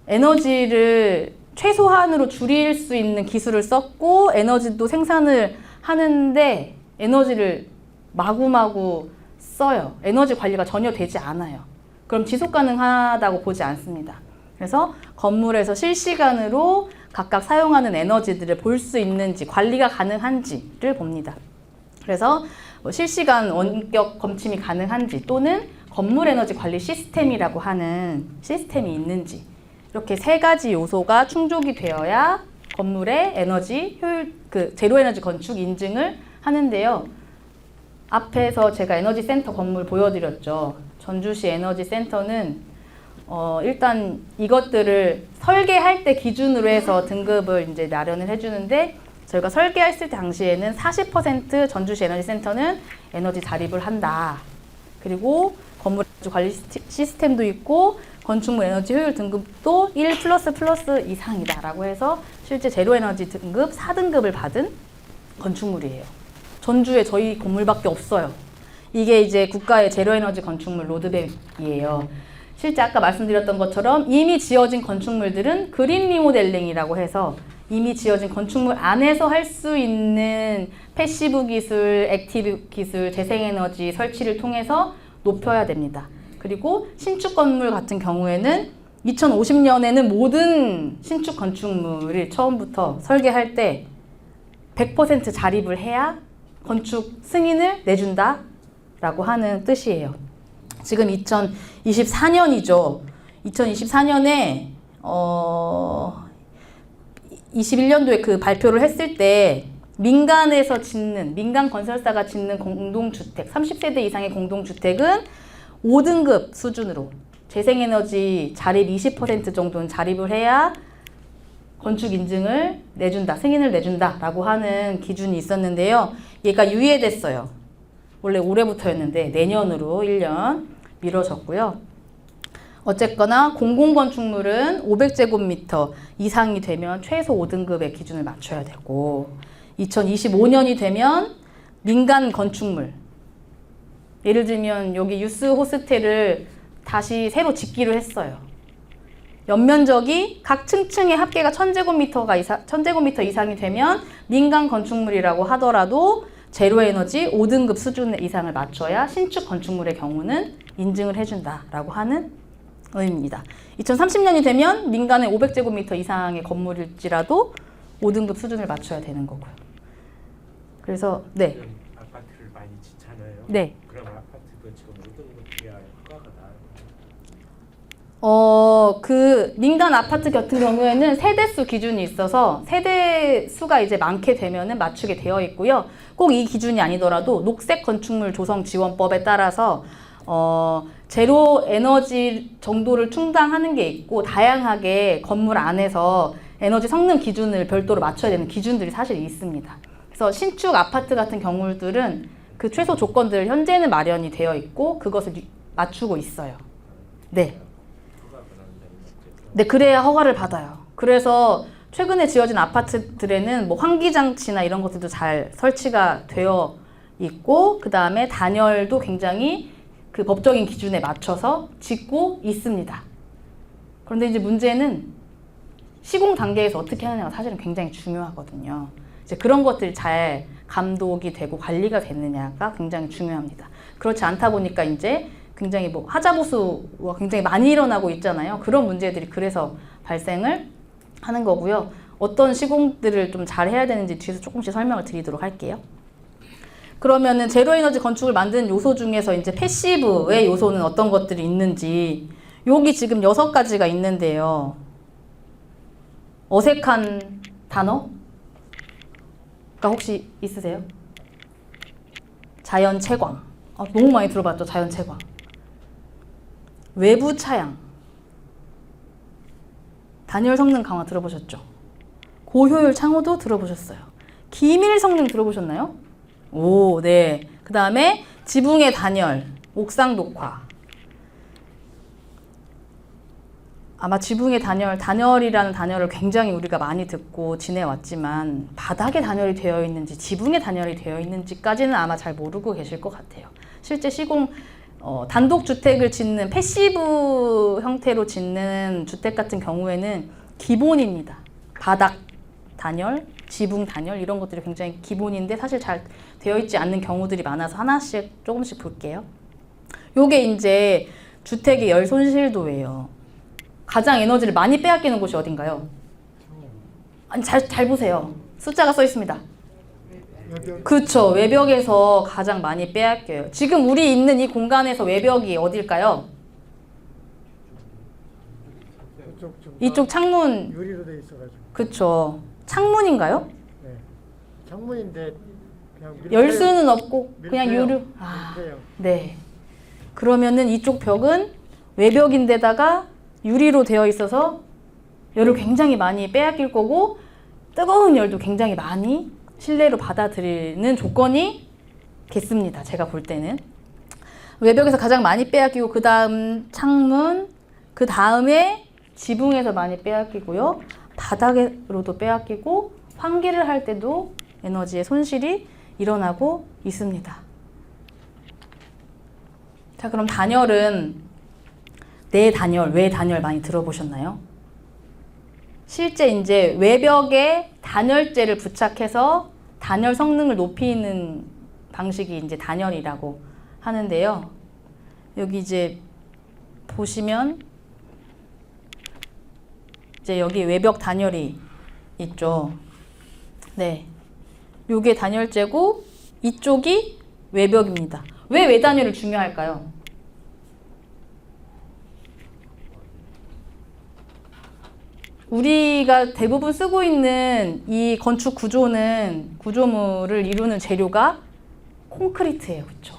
에너지를 최소한으로 줄일 수 있는 기술을 썼고 에너지도 생산을 하는데 에너지를 마구마구 써요. 에너지 관리가 전혀 되지 않아요. 그럼 지속 가능하다고 보지 않습니다. 그래서 건물에서 실시간으로 각각 사용하는 에너지들을 볼 수 있는지, 관리가 가능한지를 봅니다. 그래서 실시간 원격 검침이 가능한지, 또는 건물 에너지 관리 시스템이라고 하는 시스템이 있는지, 이렇게 세 가지 요소가 충족이 되어야 건물의 에너지 효율, 제로 에너지 건축 인증을 하는데요. 앞에서 제가 에너지 센터 건물 보여드렸죠. 전주시 에너지 센터는 일단 이것들을 설계할 때 기준으로 해서 등급을 이제 마련을 해주는데, 저희가 설계했을 당시에는 40% 전주시 에너지 센터는 에너지 자립을 한다. 그리고 건물 관리 시스템도 있고 건축물 에너지 효율 등급도 1+++ 이상이다라고 해서 실제 제로 에너지 등급 4등급을 받은 건축물이에요. 전주에 저희 건물밖에 없어요. 이게 이제 국가의 제로 에너지 건축물 로드맵이에요. 실제 아까 말씀드렸던 것처럼 이미 지어진 건축물들은 그린 리모델링이라고 해서 이미 지어진 건축물 안에서 할 수 있는 패시브 기술, 액티브 기술, 재생에너지 설치를 통해서 높여야 됩니다. 그리고 신축 건물 같은 경우에는 2050년에는 모든 신축 건축물을 처음부터 설계할 때 100% 자립을 해야 건축 승인을 내준다 라고 하는 뜻이에요. 지금 2024년이죠. 2024년에 21년도에 그 발표를 했을 때 민간 건설사가 짓는 공동주택, 30세대 이상의 공동주택은 5등급 수준으로 재생에너지 자립 20% 정도는 자립을 해야 건축 인증을 내준다, 승인을 내준다라고 하는 기준이 있었는데요. 얘가 유예됐어요. 원래 올해부터였는데 내년으로 1년 미뤄졌고요. 어쨌거나 공공건축물은 500제곱미터 이상이 되면 최소 5등급의 기준을 맞춰야 되고 2025년이 되면 민간 건축물 예를 들면 여기 유스 호스텔을 다시 새로 짓기로 했어요. 연면적이 각 층층의 합계가 1000제곱미터 이상이 되면 민간 건축물이라고 하더라도 제로 에너지 5등급 수준 이상을 맞춰야 신축 건축물의 경우는 인증을 해준다라고 하는 의미입니다. 2030년이 되면 민간의 500제곱미터 이상의 건물일지라도 5등급 수준을 맞춰야 되는 거고요. 그래서 네. 아파트를 많이 짓잖아요. 네. 그럼 아파트도 지금 5등급이야 효과가 나요. 그 민간 아파트 같은 경우에는 세대수 기준이 있어서 세대수가 이제 많게 되면은 맞추게 되어 있고요. 꼭 이 기준이 아니더라도 녹색 건축물 조성 지원법에 따라서 제로 에너지 정도를 충당하는 게 있고 다양하게 건물 안에서 에너지 성능 기준을 별도로 맞춰야 되는 기준들이 사실 있습니다. 그래서 신축 아파트 같은 경우들은 그 최소 조건들 현재는 마련이 되어 있고 그것을 맞추고 있어요. 네. 네, 그래야 허가를 받아요. 그래서 최근에 지어진 아파트들에는 뭐 환기장치나 이런 것들도 잘 설치가 되어 있고 그 다음에 단열도 굉장히 그 법적인 기준에 맞춰서 짓고 있습니다. 그런데 이제 문제는 시공 단계에서 어떻게 하느냐가 사실은 굉장히 중요하거든요. 이제 그런 것들이 잘 감독이 되고 관리가 되느냐가 굉장히 중요합니다. 그렇지 않다 보니까 이제 굉장히 뭐 하자보수가 굉장히 많이 일어나고 있잖아요. 그런 문제들이 그래서 발생을 하는 거고요. 어떤 시공들을 좀 잘 해야 되는지 뒤에서 조금씩 설명을 드리도록 할게요. 그러면은 제로 에너지 건축을 만드는 요소 중에서 이제 패시브의 요소는 어떤 것들이 있는지 여기 지금 6가지가 있는데요. 어색한 단어가 혹시 있으세요? 자연 채광. 너무 많이 들어봤죠, 자연 채광. 외부 차양. 단열 성능 강화 들어보셨죠? 고효율 창호도 들어보셨어요. 기밀 성능 들어보셨나요? 오, 네. 그 다음에 지붕의 단열, 옥상 녹화. 아마 지붕의 단열이라는 단열을 굉장히 우리가 많이 듣고 지내왔지만 바닥에 단열이 되어 있는지 지붕에 단열이 되어 있는지까지는 아마 잘 모르고 계실 것 같아요. 실제 시공 단독주택을 짓는 패시브 형태로 짓는 주택 같은 경우에는 기본입니다. 바닥 단열, 지붕 단열 이런 것들이 굉장히 기본인데 사실 잘 되어 있지 않는 경우들이 많아서 하나씩 조금씩 볼게요. 요게 이제 주택의 열 손실도예요. 가장 에너지를 많이 빼앗기는 곳이 어딘가요? 아니 잘 보세요. 숫자가 써 있습니다. 그쵸. 외벽에서 가장 많이 빼앗겨요. 지금 우리 있는 이 공간에서 외벽이 어딜까요? 이쪽 창문. 유리로 돼 있어가지고. 그쵸. 창문인가요? 네. 창문인데 그냥 열수는 없고 그냥 밀폐형. 유리. 밀폐형. 네. 그러면은 이쪽 벽은 외벽인데다가 유리로 되어 있어서 열을 굉장히 많이 빼앗길 거고 뜨거운 열도 굉장히 많이 실내로 받아들이는 조건이겠습니다. 제가 볼 때는. 외벽에서 가장 많이 빼앗기고 그 다음 창문, 그 다음에 지붕에서 많이 빼앗기고요. 바닥으로도 빼앗기고 환기를 할 때도 에너지의 손실이 일어나고 있습니다. 자, 그럼 단열은 내단열, 외단열 많이 들어보셨나요? 실제 이제 외벽에 단열재를 부착해서 단열 성능을 높이는 방식이 이제 단열이라고 하는데요. 여기 이제 보시면 이제 여기 외벽 단열이 있죠. 네. 요게 단열재고 이쪽이 외벽입니다. 왜 외단열이 중요할까요? 우리가 대부분 쓰고 있는 이 건축 구조물을 이루는 재료가 콘크리트예요. 그렇죠?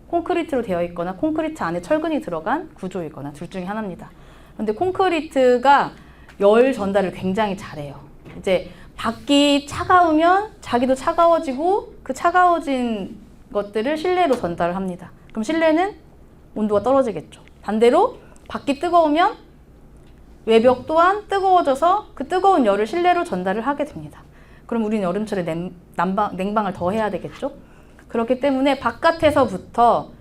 콘크리트로 되어 있거나 콘크리트 안에 철근이 들어간 구조이거나 둘 중에 하나입니다. 그런데 콘크리트가 열 전달을 굉장히 잘해요. 이제 밖이 차가우면 자기도 차가워지고 그 차가워진 것들을 실내로 전달을 합니다. 그럼 실내는 온도가 떨어지겠죠. 반대로 밖이 뜨거우면 외벽 또한 뜨거워져서 그 뜨거운 열을 실내로 전달을 하게 됩니다. 그럼 우리는 여름철에 냉방을 더 해야 되겠죠? 그렇기 때문에 바깥에서부터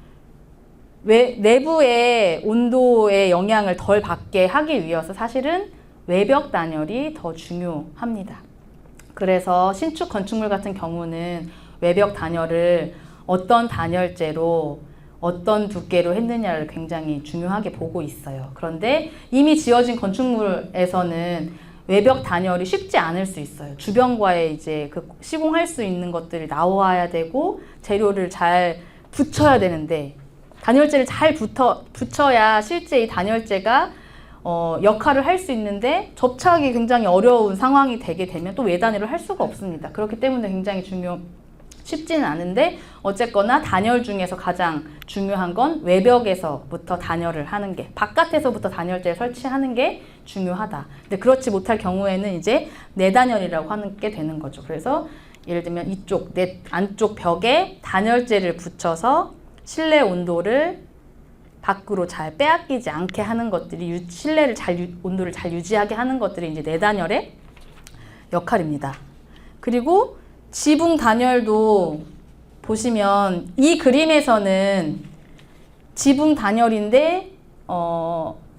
내부의 온도의 영향을 덜 받게 하기 위해서 사실은 외벽 단열이 더 중요합니다. 그래서 신축 건축물 같은 경우는 외벽 단열을 어떤 단열재로 어떤 두께로 했느냐를 굉장히 중요하게 보고 있어요. 그런데 이미 지어진 건축물에서는 외벽 단열이 쉽지 않을 수 있어요. 주변과의 이제 그 시공할 수 있는 것들이 나와야 되고 재료를 잘 붙여야 되는데 단열재를 잘 붙여야 실제 이 단열재가 역할을 할 수 있는데 접착이 굉장히 어려운 상황이 되게 되면 또 외단열을 할 수가 없습니다. 그렇기 때문에 굉장히 쉽지는 않은데 어쨌거나 단열 중에서 가장 중요한 건 외벽에서부터 단열을 하는 게 바깥에서부터 단열재를 설치하는 게 중요하다. 근데 그렇지 못할 경우에는 이제 내단열이라고 하는 게 되는 거죠. 그래서 예를 들면 이쪽 안쪽 벽에 단열재를 붙여서 실내 온도를 밖으로 잘 빼앗기지 않게 하는 것들이 실내를 온도를 잘 유지하게 하는 것들이 이제 내단열의 역할입니다. 그리고 지붕 단열도 보시면 이 그림에서는 지붕 단열인데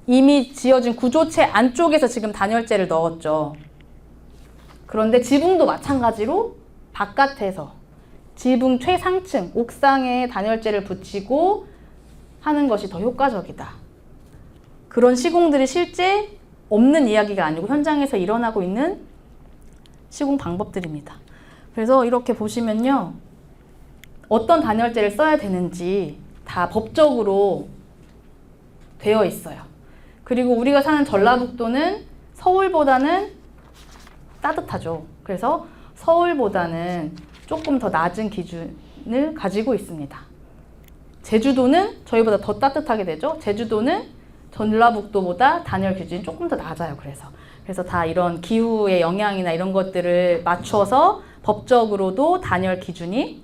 이미 지어진 구조체 안쪽에서 지금 단열재를 넣었죠. 그런데 지붕도 마찬가지로 바깥에서 지붕 최상층 옥상에 단열재를 붙이고 하는 것이 더 효과적이다. 그런 시공들이 실제 없는 이야기가 아니고 현장에서 일어나고 있는 시공 방법들입니다. 그래서 이렇게 보시면요. 어떤 단열재를 써야 되는지 다 법적으로 되어 있어요. 그리고 우리가 사는 전라북도는 서울보다는 따뜻하죠. 그래서 서울보다는 조금 더 낮은 기준을 가지고 있습니다. 제주도는 저희보다 더 따뜻하게 되죠. 제주도는 전라북도보다 단열 기준이 조금 더 낮아요. 그래서 다 이런 기후의 영향이나 이런 것들을 맞춰서 법적으로도 단열 기준이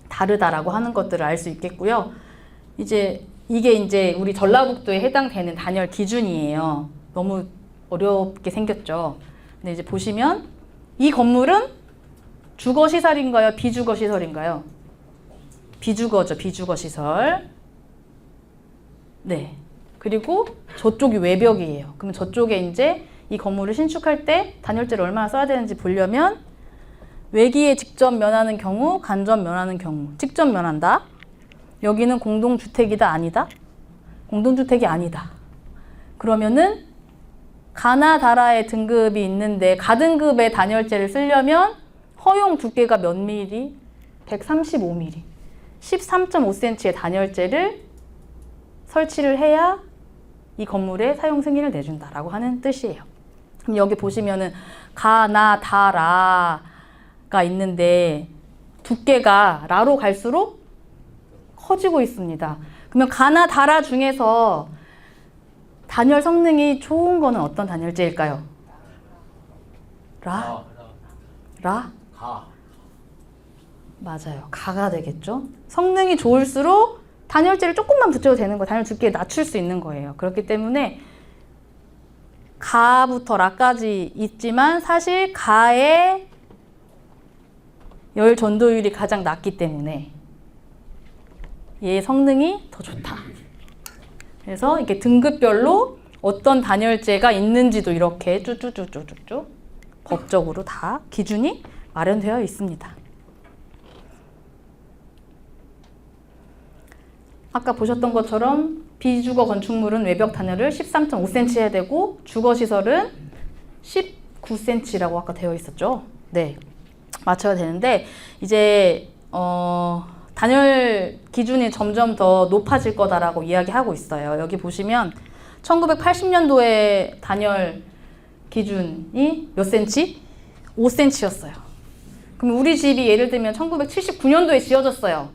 다르다라고 하는 것들을 알 수 있겠고요. 이게 이제 우리 전라북도에 해당되는 단열 기준이에요. 너무 어렵게 생겼죠. 근데 이제 보시면 이 건물은 주거 시설인가요? 비주거 시설인가요? 비주거죠. 비주거 시설. 네. 그리고 저쪽이 외벽이에요. 그럼 저쪽에 이제 이 건물을 신축할 때 단열재를 얼마나 써야 되는지 보려면 외기에 직접 면하는 경우, 간접 면하는 경우. 직접 면한다. 여기는 공동주택이다, 아니다? 공동주택이 아니다. 그러면은 가나다라의 등급이 있는데 가등급의 단열재를 쓰려면 허용 두께가 몇 미리? 135mm. 13.5cm의 단열재를 설치를 해야 이 건물에 사용 승인을 내준다라고 하는 뜻이에요. 그럼 여기 보시면은 가나다라가 있는데 두께가 라로 갈수록 커지고 있습니다. 그러면 가나다라 중에서 단열 성능이 좋은 거는 어떤 단열재일까요? 라? 가. 맞아요. 가가 되겠죠. 성능이 좋을수록 단열재를 조금만 붙여도 되는 거예요. 단열 두께 낮출 수 있는 거예요. 그렇기 때문에 가부터 라까지 있지만 사실 가의 열 전도율이 가장 낮기 때문에 얘의 성능이 더 좋다. 그래서 이렇게 등급별로 어떤 단열재가 있는지도 이렇게 쭈쭈쭈쭈쭈 법적으로 다 기준이 마련되어 있습니다. 아까 보셨던 것처럼 비주거 건축물은 외벽 단열을 13.5cm 해야 되고 주거시설은 19cm라고 아까 되어 있었죠. 네, 맞춰야 되는데 이제 단열 기준이 점점 더 높아질 거다라고 이야기하고 있어요. 여기 보시면 1980년도에 단열 기준이 몇 cm? 5cm였어요. 그럼 우리 집이 예를 들면 1979년도에 지어졌어요.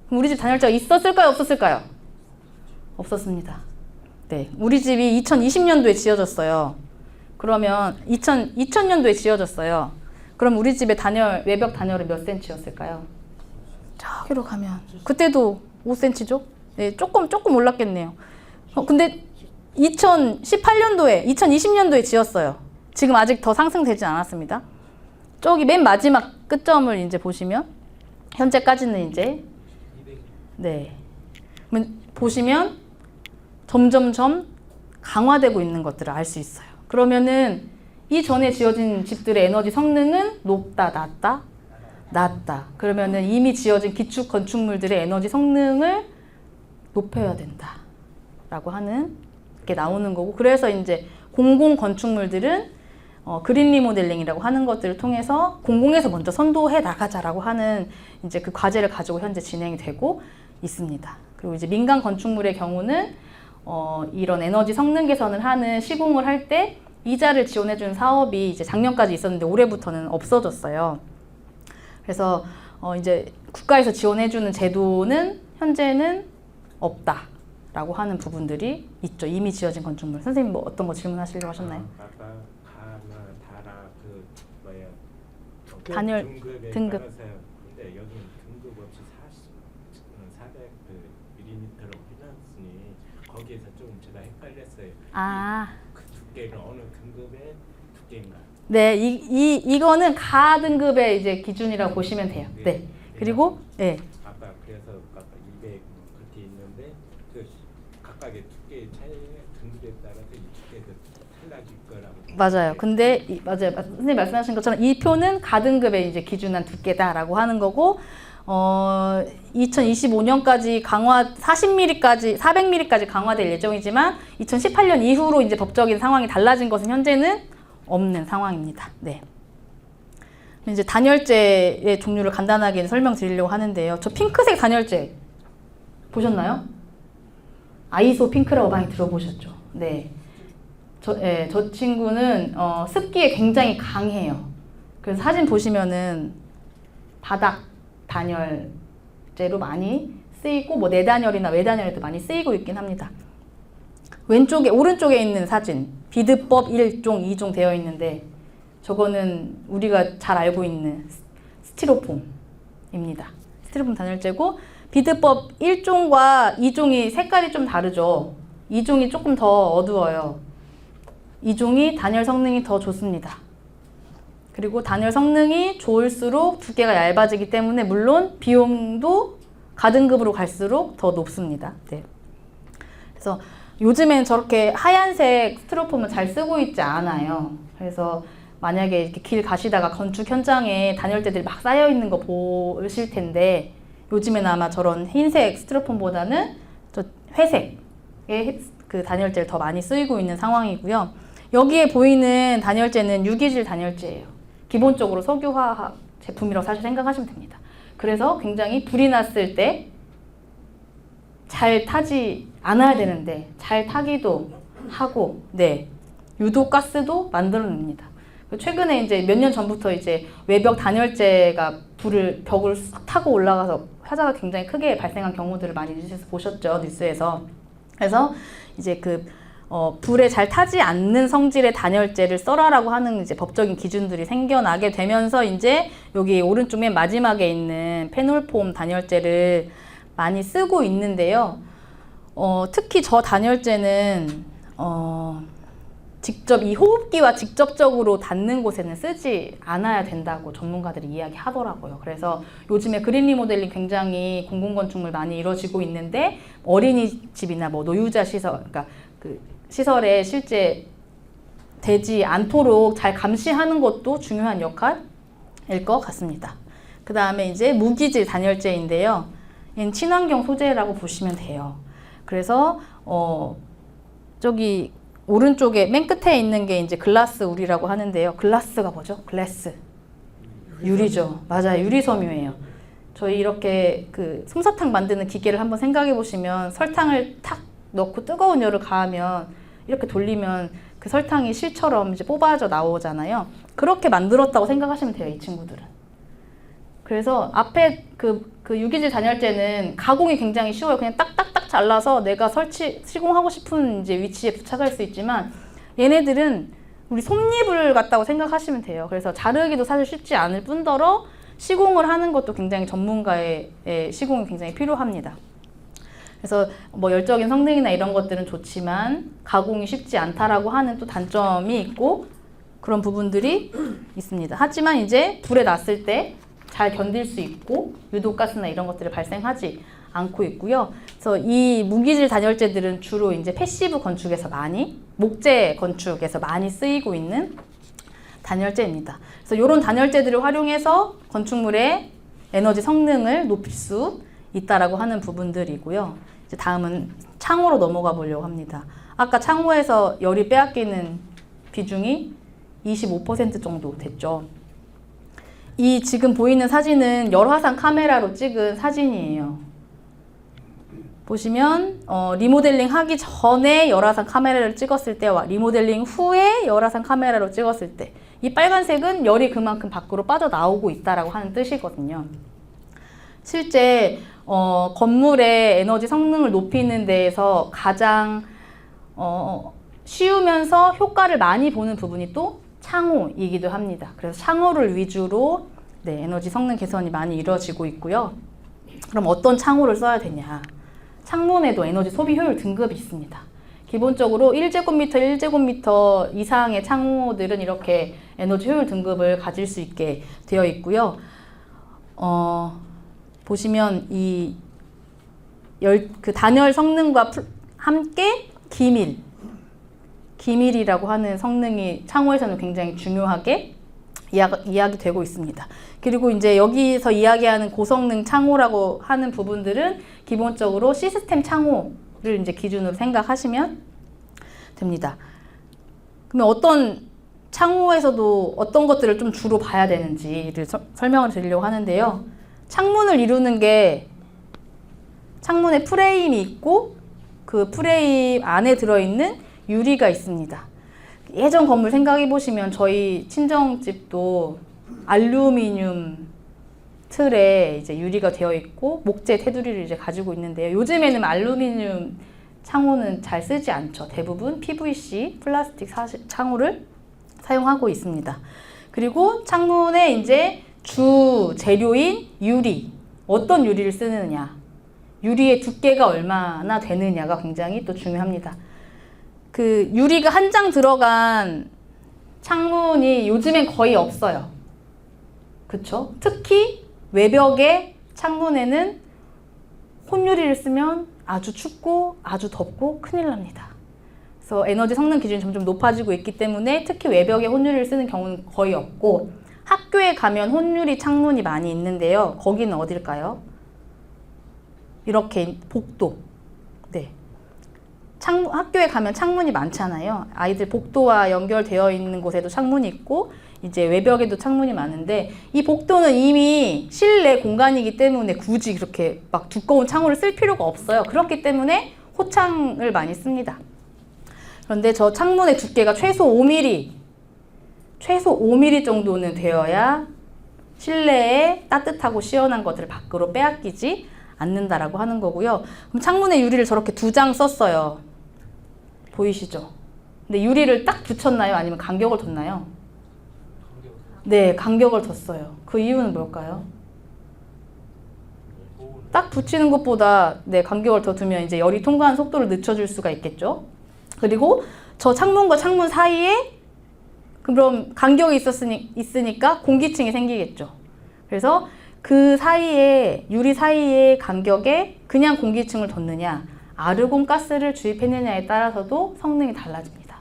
그럼 우리 집 단열재가 있었을까요? 없었을까요? 없었습니다. 네, 우리 집이 2020년도에 지어졌어요. 그러면 2000년도에 지어졌어요. 그럼 우리 집의 외벽 단열은 몇 cm였을까요? 저기로 가면 그때도 5cm죠? 네, 조금 올랐겠네요. 근데 2018년도에, 2020년도에 지었어요. 지금 아직 더 상승되지 않았습니다. 저기 맨 마지막 끝점을 이제 보시면 현재까지는 이제 네. 보시면 점점점 강화되고 있는 것들을 알 수 있어요. 그러면은 이전에 지어진 집들의 에너지 성능은 높다, 낮다? 낮다. 그러면은 이미 지어진 기축 건축물들의 에너지 성능을 높여야 된다. 라고 하는 게 나오는 거고, 그래서 이제 공공 건축물들은 그린 리모델링이라고 하는 것들을 통해서 공공에서 먼저 선도해 나가자라고 하는 이제 그 과제를 가지고 현재 진행이 되고 있습니다. 그리고 이제 민간 건축물의 경우는 이런 에너지 성능 개선을 하는 시공을 할 때 이자를 지원해주는 사업이 이제 작년까지 있었는데 올해부터는 없어졌어요. 그래서 이제 국가에서 지원해주는 제도는 현재는 없다라고 하는 부분들이 있죠. 이미 지어진 건축물. 선생님 뭐 어떤 거 질문하시려고 하셨나요? 아까 가나 다라 그 뭐야 단열 등급에 등급. 따라서요. 근데 여기는 등급 없이 400 밀리미터로 해놨으니 거기에서 좀 제가 헷갈렸어요. 아, 그 두께는 어느 등급의 두께인가? 네, 이거는 가 등급의 이제 기준이라고 보시면 돼요. 네. 그리고 네. 아까 그래서 아까 200 그렇게 있는데 그 각각의 두께의 차이 등급에 따라서 이 두께도 탈락일 거라고. 맞아요. 근데 맞아요. 선생님 말씀하신 것처럼 이 표는 가등급에 이제 기준한 두께다라고 하는 거고, 2025년까지 강화 40mm까지 400mm까지 강화될 예정이지만 2018년 이후로 이제 법적인 상황이 달라진 것은 현재는 없는 상황입니다. 네. 이제 단열재의 종류를 간단하게 설명드리려고 하는데요. 저 핑크색 단열재 보셨나요? 아이소 핑크라고 많이 들어보셨죠? 네. 저 친구는 습기에 굉장히 강해요. 그래서 사진 보시면은 바닥 단열재로 많이 쓰이고 뭐 내단열이나 외단열에도 많이 쓰이고 있긴 합니다. 오른쪽에 있는 사진 비드법 1종, 2종 되어 있는데 저거는 우리가 잘 알고 있는 스티로폼입니다. 스티로폼 단열재고 비드법 1종과 2종이 색깔이 좀 다르죠. 2종이 조금 더 어두워요. 2종이 단열 성능이 더 좋습니다. 그리고 단열 성능이 좋을수록 두께가 얇아지기 때문에 물론 비용도 가등급으로 갈수록 더 높습니다. 네. 그래서 요즘엔 저렇게 하얀색 스티로폼을 잘 쓰고 있지 않아요. 그래서 만약에 이렇게 길 가시다가 건축 현장에 단열재들이 막 쌓여 있는 거 보실 텐데 요즘에는 아마 저런 흰색 스티로폼보다는 저 회색의 그 단열재를 더 많이 쓰이고 있는 상황이고요. 여기에 보이는 단열재는 유기질 단열재예요. 기본적으로 석유화학 제품이라고 사실 생각하시면 됩니다. 그래서 굉장히 불이 났을 때 잘 타지 않아야 되는데 잘 타기도 하고, 네, 유독 가스도 만들어냅니다. 최근에 이제 몇 년 전부터 이제 외벽 단열재가 벽을 싹 타고 올라가서 화재가 굉장히 크게 발생한 경우들을 많이 뉴스에서 보셨죠, 뉴스에서. 그래서 이제 불에 잘 타지 않는 성질의 단열재를 써라라고 하는 이제 법적인 기준들이 생겨나게 되면서 이제 여기 오른쪽 맨 마지막에 있는 페놀폼 단열재를 많이 쓰고 있는데요. 특히 저 단열재는 직접 이 호흡기와 직접적으로 닿는 곳에는 쓰지 않아야 된다고 전문가들이 이야기하더라고요. 그래서 요즘에 그린 리모델링 굉장히 공공건축물 많이 이루어지고 있는데 어린이집이나 뭐 노유자 시설, 그러니까 그 시설에 실제 되지 않도록 잘 감시하는 것도 중요한 역할일 것 같습니다. 그 다음에 이제 무기질 단열재인데요. 얘는 친환경 소재라고 보시면 돼요. 그래서 저기 오른쪽에 맨 끝에 있는 게 이제 글라스 우리라고 하는데요. 글라스가 뭐죠? 글래스. 유리죠. 맞아요. 유리 섬유예요. 저희 이렇게 그 솜사탕 만드는 기계를 한번 생각해 보시면 설탕을 탁 넣고 뜨거운 열을 가하면 이렇게 돌리면 그 설탕이 실처럼 이제 뽑아져 나오잖아요. 그렇게 만들었다고 생각하시면 돼요, 이 친구들은. 그래서 앞에 그 유기질 단열재는 가공이 굉장히 쉬워요. 그냥 딱딱딱 잘라서 내가 시공하고 싶은 이제 위치에 부착할 수 있지만 얘네들은 우리 솜잎을 같다고 생각하시면 돼요. 그래서 자르기도 사실 쉽지 않을 뿐더러 시공을 하는 것도 굉장히 전문가의 시공이 굉장히 필요합니다. 그래서 뭐 열적인 성능이나 이런 것들은 좋지만 가공이 쉽지 않다라고 하는 또 단점이 있고 그런 부분들이 있습니다. 하지만 이제 불에 놨을 때 잘 견딜 수 있고 유독가스나 이런 것들이 발생하지 않고 있고요. 그래서 이 무기질 단열재들은 주로 이제 패시브 건축에서 많이, 목재 건축에서 많이 쓰이고 있는 단열재입니다. 그래서 이런 단열재들을 활용해서 건축물의 에너지 성능을 높일 수 있다라고 하는 부분들이고요. 이제 다음은 창호로 넘어가 보려고 합니다. 아까 창호에서 열이 빼앗기는 비중이 25% 정도 됐죠. 이 지금 보이는 사진은 열화상 카메라로 찍은 사진이에요. 보시면 리모델링 하기 전에 열화상 카메라를 찍었을 때와 리모델링 후에 열화상 카메라로 찍었을 때 이 빨간색은 열이 그만큼 밖으로 빠져나오고 있다라고 하는 뜻이거든요. 실제 건물의 에너지 성능을 높이는 데에서 가장 쉬우면서 효과를 많이 보는 부분이 또 창호이기도 합니다. 그래서 창호를 위주로 에너지 성능 개선이 많이 이루어지고 있고요. 그럼 어떤 창호를 써야 되냐? 창문에도 에너지 소비 효율 등급이 있습니다. 기본적으로 1제곱미터, 1제곱미터 이상의 창호들은 이렇게 에너지 효율 등급을 가질 수 있게 되어 있고요. 보시면 그 단열 성능과 함께 기밀이라고 하는 성능이 창호에서는 굉장히 중요하게 이야기되고 있습니다. 그리고 이제 여기서 이야기하는 고성능 창호라고 하는 부분들은 기본적으로 시스템 창호를 이제 기준으로 생각하시면 됩니다. 그러면 어떤 창호에서도 어떤 것들을 좀 주로 봐야 되는지를 설명을 드리려고 하는데요. 창문을 이루는 게 창문에 프레임이 있고 그 프레임 안에 들어있는 유리가 있습니다. 예전 건물 생각해 보시면 저희 친정집도 알루미늄 틀에 이제 유리가 되어 있고 목재 테두리를 이제 가지고 있는데요. 요즘에는 알루미늄 창호는 잘 쓰지 않죠. 대부분 PVC 플라스틱 창호를 사용하고 있습니다. 그리고 창문에 이제 주 재료인 유리, 어떤 유리를 쓰느냐, 유리의 두께가 얼마나 되느냐가 굉장히 또 중요합니다. 그 유리가 한 장 들어간 창문이 요즘엔 거의 없어요. 그쵸? 특히 외벽의 창문에는 혼유리를 쓰면 아주 춥고 아주 덥고 큰일 납니다. 그래서 에너지 성능 기준이 점점 높아지고 있기 때문에 특히 외벽에 혼유리를 쓰는 경우는 거의 없고 학교에 가면 혼유리 창문이 많이 있는데요. 거기는 어딜까요? 이렇게 복도. 네. 학교에 가면 창문이 많잖아요. 아이들 복도와 연결되어 있는 곳에도 창문이 있고 이제 외벽에도 창문이 많은데 이 복도는 이미 실내 공간이기 때문에 굳이 그렇게 막 두꺼운 창호를 쓸 필요가 없어요. 그렇기 때문에 호창을 많이 씁니다. 그런데 저 창문의 두께가 최소 5mm 정도는 되어야 실내에 따뜻하고 시원한 것들을 밖으로 빼앗기지 않는다라고 하는 거고요. 그럼 창문에 유리를 저렇게 2장 썼어요. 보이시죠? 근데 유리를 딱 붙였나요? 아니면 간격을 뒀나요? 네, 간격을 뒀어요. 그 이유는 뭘까요? 딱 붙이는 것보다 간격을 더 두면 이제 열이 통과하는 속도를 늦춰줄 수가 있겠죠. 그리고 저 창문과 창문 사이에 그럼 간격이 있으니까 공기층이 생기겠죠. 그래서 그 사이에 유리 사이의 간격에 그냥 공기층을 뒀느냐 아르곤 가스를 주입했느냐에 따라서도 성능이 달라집니다.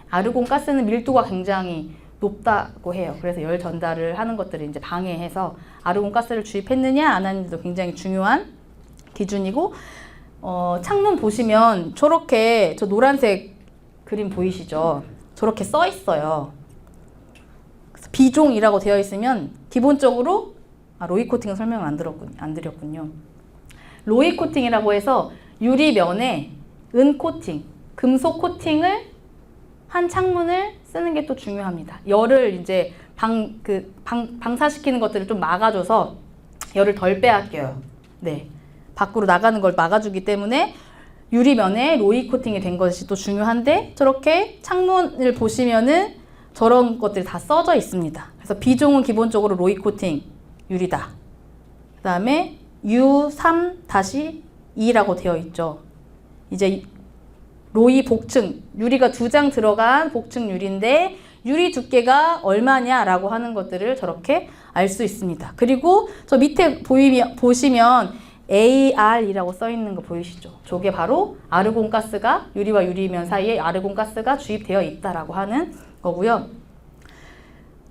아르곤 가스는 밀도가 굉장히 높다고 해요. 그래서 열 전달을 하는 것들을 이제 방해해서 아르곤 가스를 주입했느냐 안 하는지도 굉장히 중요한 기준이고 창문 보시면 저렇게 저 노란색 그림 보이시죠? 저렇게 써 있어요. 그래서 비종이라고 되어 있으면 기본적으로 로이 코팅은 설명을 안 드렸군요. 로이 코팅이라고 해서 유리면에 은 코팅, 금속 코팅을 한 창문을 쓰는 게 또 중요합니다. 열을 이제 방사시키는 것들을 좀 막아줘서 열을 덜 빼앗겨요. 네, 밖으로 나가는 걸 막아주기 때문에 유리면에 로이 코팅이 된 것이 또 중요한데 저렇게 창문을 보시면은 저런 것들이 다 써져 있습니다. 그래서 B종은 기본적으로 로이 코팅 유리다. 그 다음에 U3-1 2라고 되어 있죠. 이제 로이 복층, 유리가 2장 들어간 복층 유리인데 유리 두께가 얼마냐라고 하는 것들을 저렇게 알 수 있습니다. 그리고 저 밑에 보시면 AR이라고 써 있는 거 보이시죠? 저게 바로 아르곤가스가 유리와 유리면 사이에 아르곤가스가 주입되어 있다라고 하는 거고요.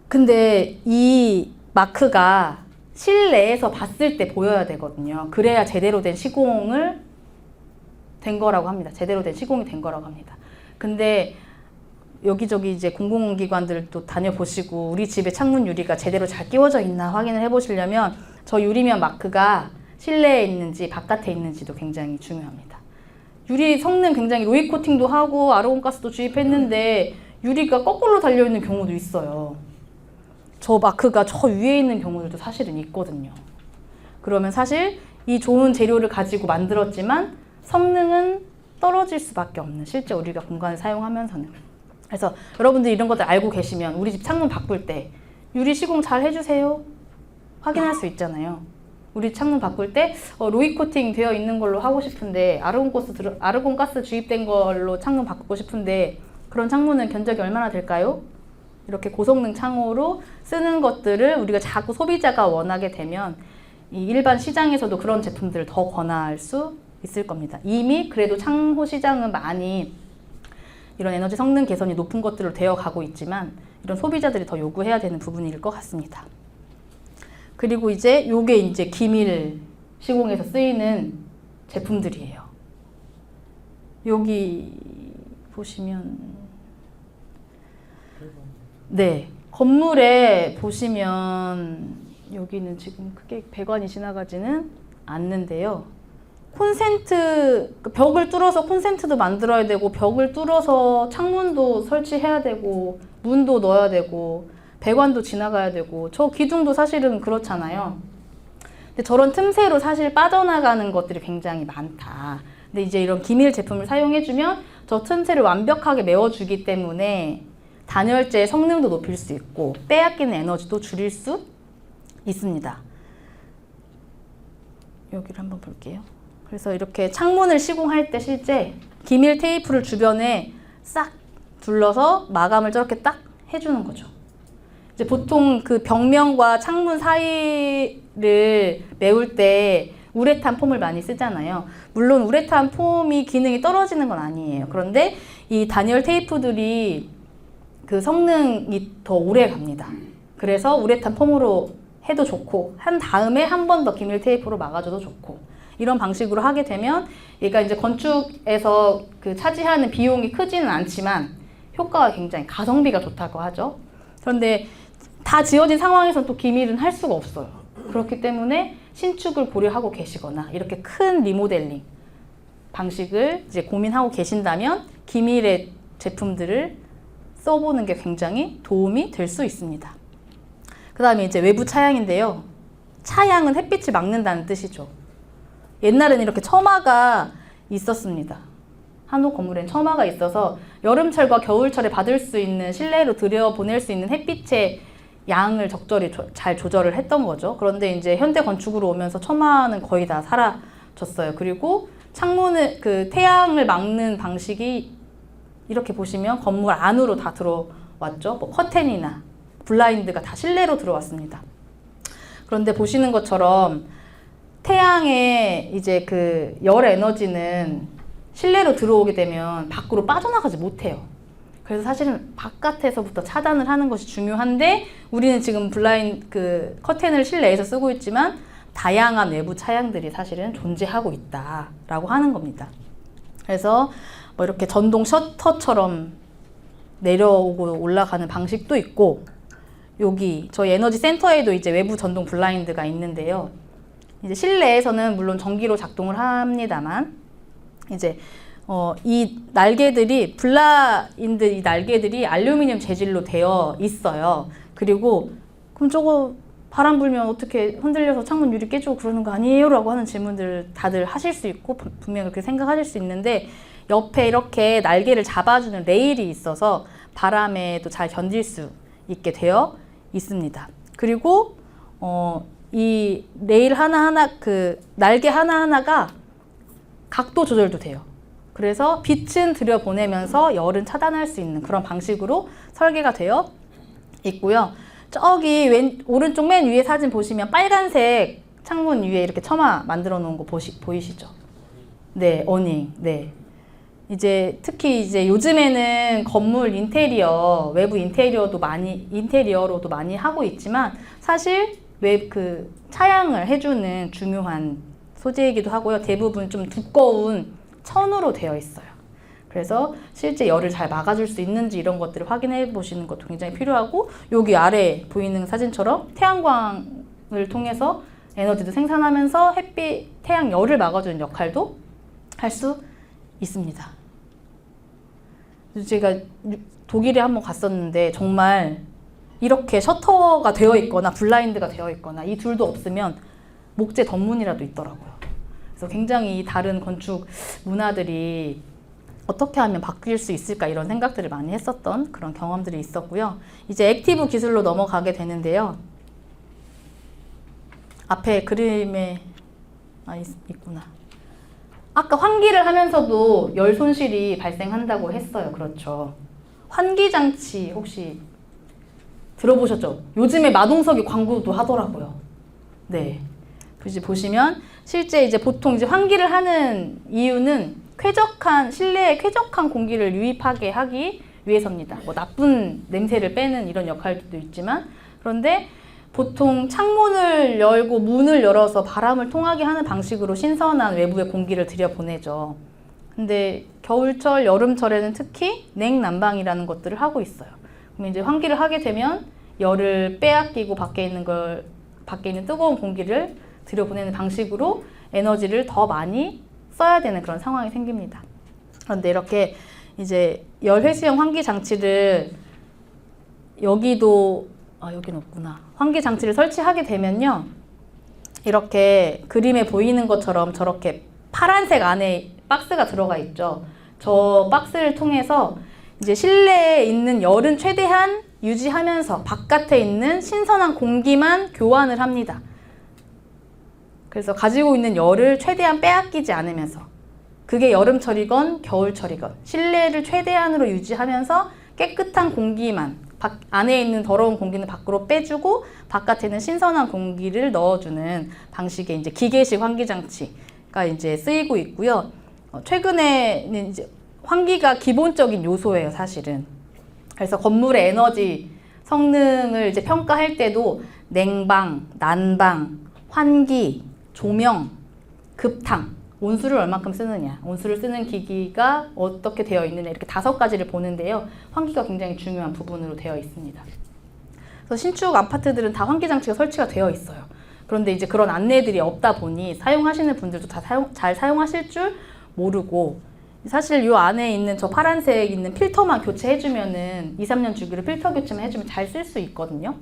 근데 이 마크가 실내에서 봤을 때 보여야 되거든요. 그래야 제대로 된 시공을 된 거라고 합니다. 제대로 된 시공이 된 거라고 합니다. 근데 여기저기 이제 공공기관들도 다녀보시고 우리 집에 창문 유리가 제대로 잘 끼워져 있나 확인을 해보시려면 저 유리면 마크가 실내에 있는지 바깥에 있는지도 굉장히 중요합니다. 유리 성능 굉장히 로이 코팅도 하고 아르곤가스도 주입했는데 유리가 거꾸로 달려있는 경우도 있어요. 저 마크가 저 위에 있는 경우들도 사실은 있거든요. 그러면 사실 이 좋은 재료를 가지고 만들었지만 성능은 떨어질 수밖에 없는, 실제 우리가 공간을 사용하면서는. 그래서 여러분들이 이런 것들 알고 계시면 우리 집 창문 바꿀 때 유리 시공 잘 해주세요 확인할 수 있잖아요. 우리 창문 바꿀 때 로이 코팅 되어 있는 걸로 하고 싶은데 아르곤가스 주입된 걸로 창문 바꾸고 싶은데 그런 창문은 견적이 얼마나 될까요? 이렇게 고성능 창호로 쓰는 것들을 우리가 자꾸 소비자가 원하게 되면 이 일반 시장에서도 그런 제품들을 더 권할 수 있을 겁니다. 이미 그래도 창호 시장은 많이 이런 에너지 성능 개선이 높은 것들로 되어 가고 있지만 이런 소비자들이 더 요구해야 되는 부분일 것 같습니다. 그리고 이제 요게 이제 기밀 시공에서 쓰이는 제품들이에요. 여기 보시면 네, 건물에 보시면 여기는 지금 크게 배관이 지나가지는 않는데요. 콘센트, 벽을 뚫어서 콘센트도 만들어야 되고 벽을 뚫어서 창문도 설치해야 되고 문도 넣어야 되고 배관도 지나가야 되고 저 기둥도 사실은 그렇잖아요. 근데 저런 틈새로 사실 빠져나가는 것들이 굉장히 많다. 근데 이제 이런 기밀 제품을 사용해주면 저 틈새를 완벽하게 메워주기 때문에 단열재의 성능도 높일 수 있고 빼앗기는 에너지도 줄일 수 있습니다. 여기를 한번 볼게요. 그래서 이렇게 창문을 시공할 때 실제 기밀 테이프를 주변에 싹 둘러서 마감을 저렇게 딱 해주는 거죠. 이제 보통 그 벽면과 창문 사이를 메울 때 우레탄 폼을 많이 쓰잖아요. 물론 우레탄 폼이 기능이 떨어지는 건 아니에요. 그런데 이 단열 테이프들이 그 성능이 더 오래 갑니다. 그래서 우레탄 폼으로 해도 좋고 한 다음에 한 번 더 기밀 테이프로 막아줘도 좋고 이런 방식으로 하게 되면 얘가 이제 건축에서 그 차지하는 비용이 크지는 않지만 효과가 굉장히 가성비가 좋다고 하죠. 그런데 다 지어진 상황에서 또 기밀은 할 수가 없어요. 그렇기 때문에 신축을 고려하고 계시거나 이렇게 큰 리모델링 방식을 이제 고민하고 계신다면 기밀의 제품들을 써보는 게 굉장히 도움이 될 수 있습니다. 그 다음에 이제 외부 차양인데요. 차양은 햇빛을 막는다는 뜻이죠. 옛날에는 이렇게 처마가 있었습니다. 한옥 건물엔 처마가 있어서 여름철과 겨울철에 받을 수 있는 실내로 들여보낼 수 있는 햇빛의 양을 적절히 잘 조절을 했던 거죠. 그런데 이제 현대 건축으로 오면서 처마는 거의 다 사라졌어요. 그리고 창문을 그 태양을 막는 방식이 이렇게 보시면 건물 안으로 다 들어왔죠. 뭐 커튼이나 블라인드가 다 실내로 들어왔습니다. 그런데 보시는 것처럼 태양의 이제 그 열 에너지는 실내로 들어오게 되면 밖으로 빠져나가지 못해요. 그래서 사실은 바깥에서부터 차단을 하는 것이 중요한데 우리는 지금 그 커튼을 실내에서 쓰고 있지만 다양한 외부 차양들이 사실은 존재하고 있다라고 하는 겁니다. 그래서 뭐 이렇게 전동 셔터처럼 내려오고 올라가는 방식도 있고 여기 저희 에너지 센터에도 이제 외부 전동 블라인드가 있는데요. 이제 실내에서는 물론 전기로 작동을 합니다만 이제 이 날개들이 블라인드 이 날개들이 알루미늄 재질로 되어 있어요. 그리고 그럼 저거 바람 불면 어떻게 흔들려서 창문 유리 깨지고 그러는 거 아니에요? 라고 하는 질문들 다들 하실 수 있고 분명히 그렇게 생각하실 수 있는데 옆에 이렇게 날개를 잡아주는 레일이 있어서 바람에도 잘 견딜 수 있게 되어 있습니다. 그리고 이 레일 하나하나 그 날개 하나하나가 각도 조절도 돼요. 그래서 빛은 들여보내면서 열은 차단할 수 있는 그런 방식으로 설계가 되어 있고요. 저기 오른쪽 맨 위에 사진 보시면 빨간색 창문 위에 이렇게 처마 만들어 놓은 거 보이시죠? 네, 어닝. 네. 이제 특히 이제 요즘에는 건물 인테리어, 외부 인테리어로도 많이 하고 있지만 사실 그 차양을 해주는 중요한 소재이기도 하고요. 대부분 좀 두꺼운 천으로 되어 있어요. 그래서 실제 열을 잘 막아줄 수 있는지 이런 것들을 확인해 보시는 것도 굉장히 필요하고, 여기 아래 보이는 사진처럼 태양광을 통해서 에너지도 생산하면서 햇빛, 태양 열을 막아주는 역할도 할 수 있습니다. 제가 독일에 한번 갔었는데 정말 이렇게 셔터가 되어 있거나 블라인드가 되어 있거나 이 둘도 없으면 목재 덧문이라도 있더라고요. 그래서 굉장히 다른 건축 문화들이 어떻게 하면 바뀔 수 있을까 이런 생각들을 많이 했었던 그런 경험들이 있었고요. 이제 액티브 기술로 넘어가게 되는데요. 앞에 그림에 있구나. 아까 환기를 하면서도 열 손실이 발생한다고 했어요. 그렇죠. 환기 장치 혹시 들어보셨죠? 요즘에 마동석이 광고도 하더라고요. 네. 그래서 보시면 실제 이제 보통 이제 환기를 하는 이유는 실내에 쾌적한 공기를 유입하게 하기 위해서입니다. 뭐 나쁜 냄새를 빼는 이런 역할도 있지만, 그런데 보통 창문을 열고 문을 열어서 바람을 통하게 하는 방식으로 신선한 외부의 공기를 들여보내죠. 근데 겨울철, 여름철에는 특히 냉난방이라는 것들을 하고 있어요. 그럼 이제 환기를 하게 되면 열을 빼앗기고 밖에 있는 뜨거운 공기를 들여보내는 방식으로 에너지를 더 많이 써야 되는 그런 상황이 생깁니다. 그런데 이렇게 이제 열회수형 환기 장치를 여기는 없구나. 환기 장치를 설치하게 되면요. 이렇게 그림에 보이는 것처럼 저렇게 파란색 안에 박스가 들어가 있죠. 저 박스를 통해서 이제 실내에 있는 열은 최대한 유지하면서 바깥에 있는 신선한 공기만 교환을 합니다. 그래서 가지고 있는 열을 최대한 빼앗기지 않으면서, 그게 여름철이건 겨울철이건 실내를 최대한으로 유지하면서 깨끗한 공기만, 안에 있는 더러운 공기는 밖으로 빼주고 바깥에는 신선한 공기를 넣어주는 방식의 이제 기계식 환기 장치가 이제 쓰이고 있고요. 최근에는 이제 환기가 기본적인 요소예요, 사실은. 그래서 건물의 에너지 성능을 이제 평가할 때도 냉방, 난방, 환기, 조명, 급탕, 온수를 얼마큼 쓰느냐, 온수를 쓰는 기기가 어떻게 되어 있느냐, 이렇게 5가지를 보는데요. 환기가 굉장히 중요한 부분으로 되어 있습니다. 그래서 신축 아파트들은 다 환기 장치가 설치가 되어 있어요. 그런데 이제 그런 안내들이 없다 보니 사용하시는 분들도 다 잘 사용하실 줄 모르고, 사실 이 안에 있는 저 파란색 있는 필터만 교체해주면은 2-3년 주기로 필터 교체만 해주면 잘 쓸 수 있거든요.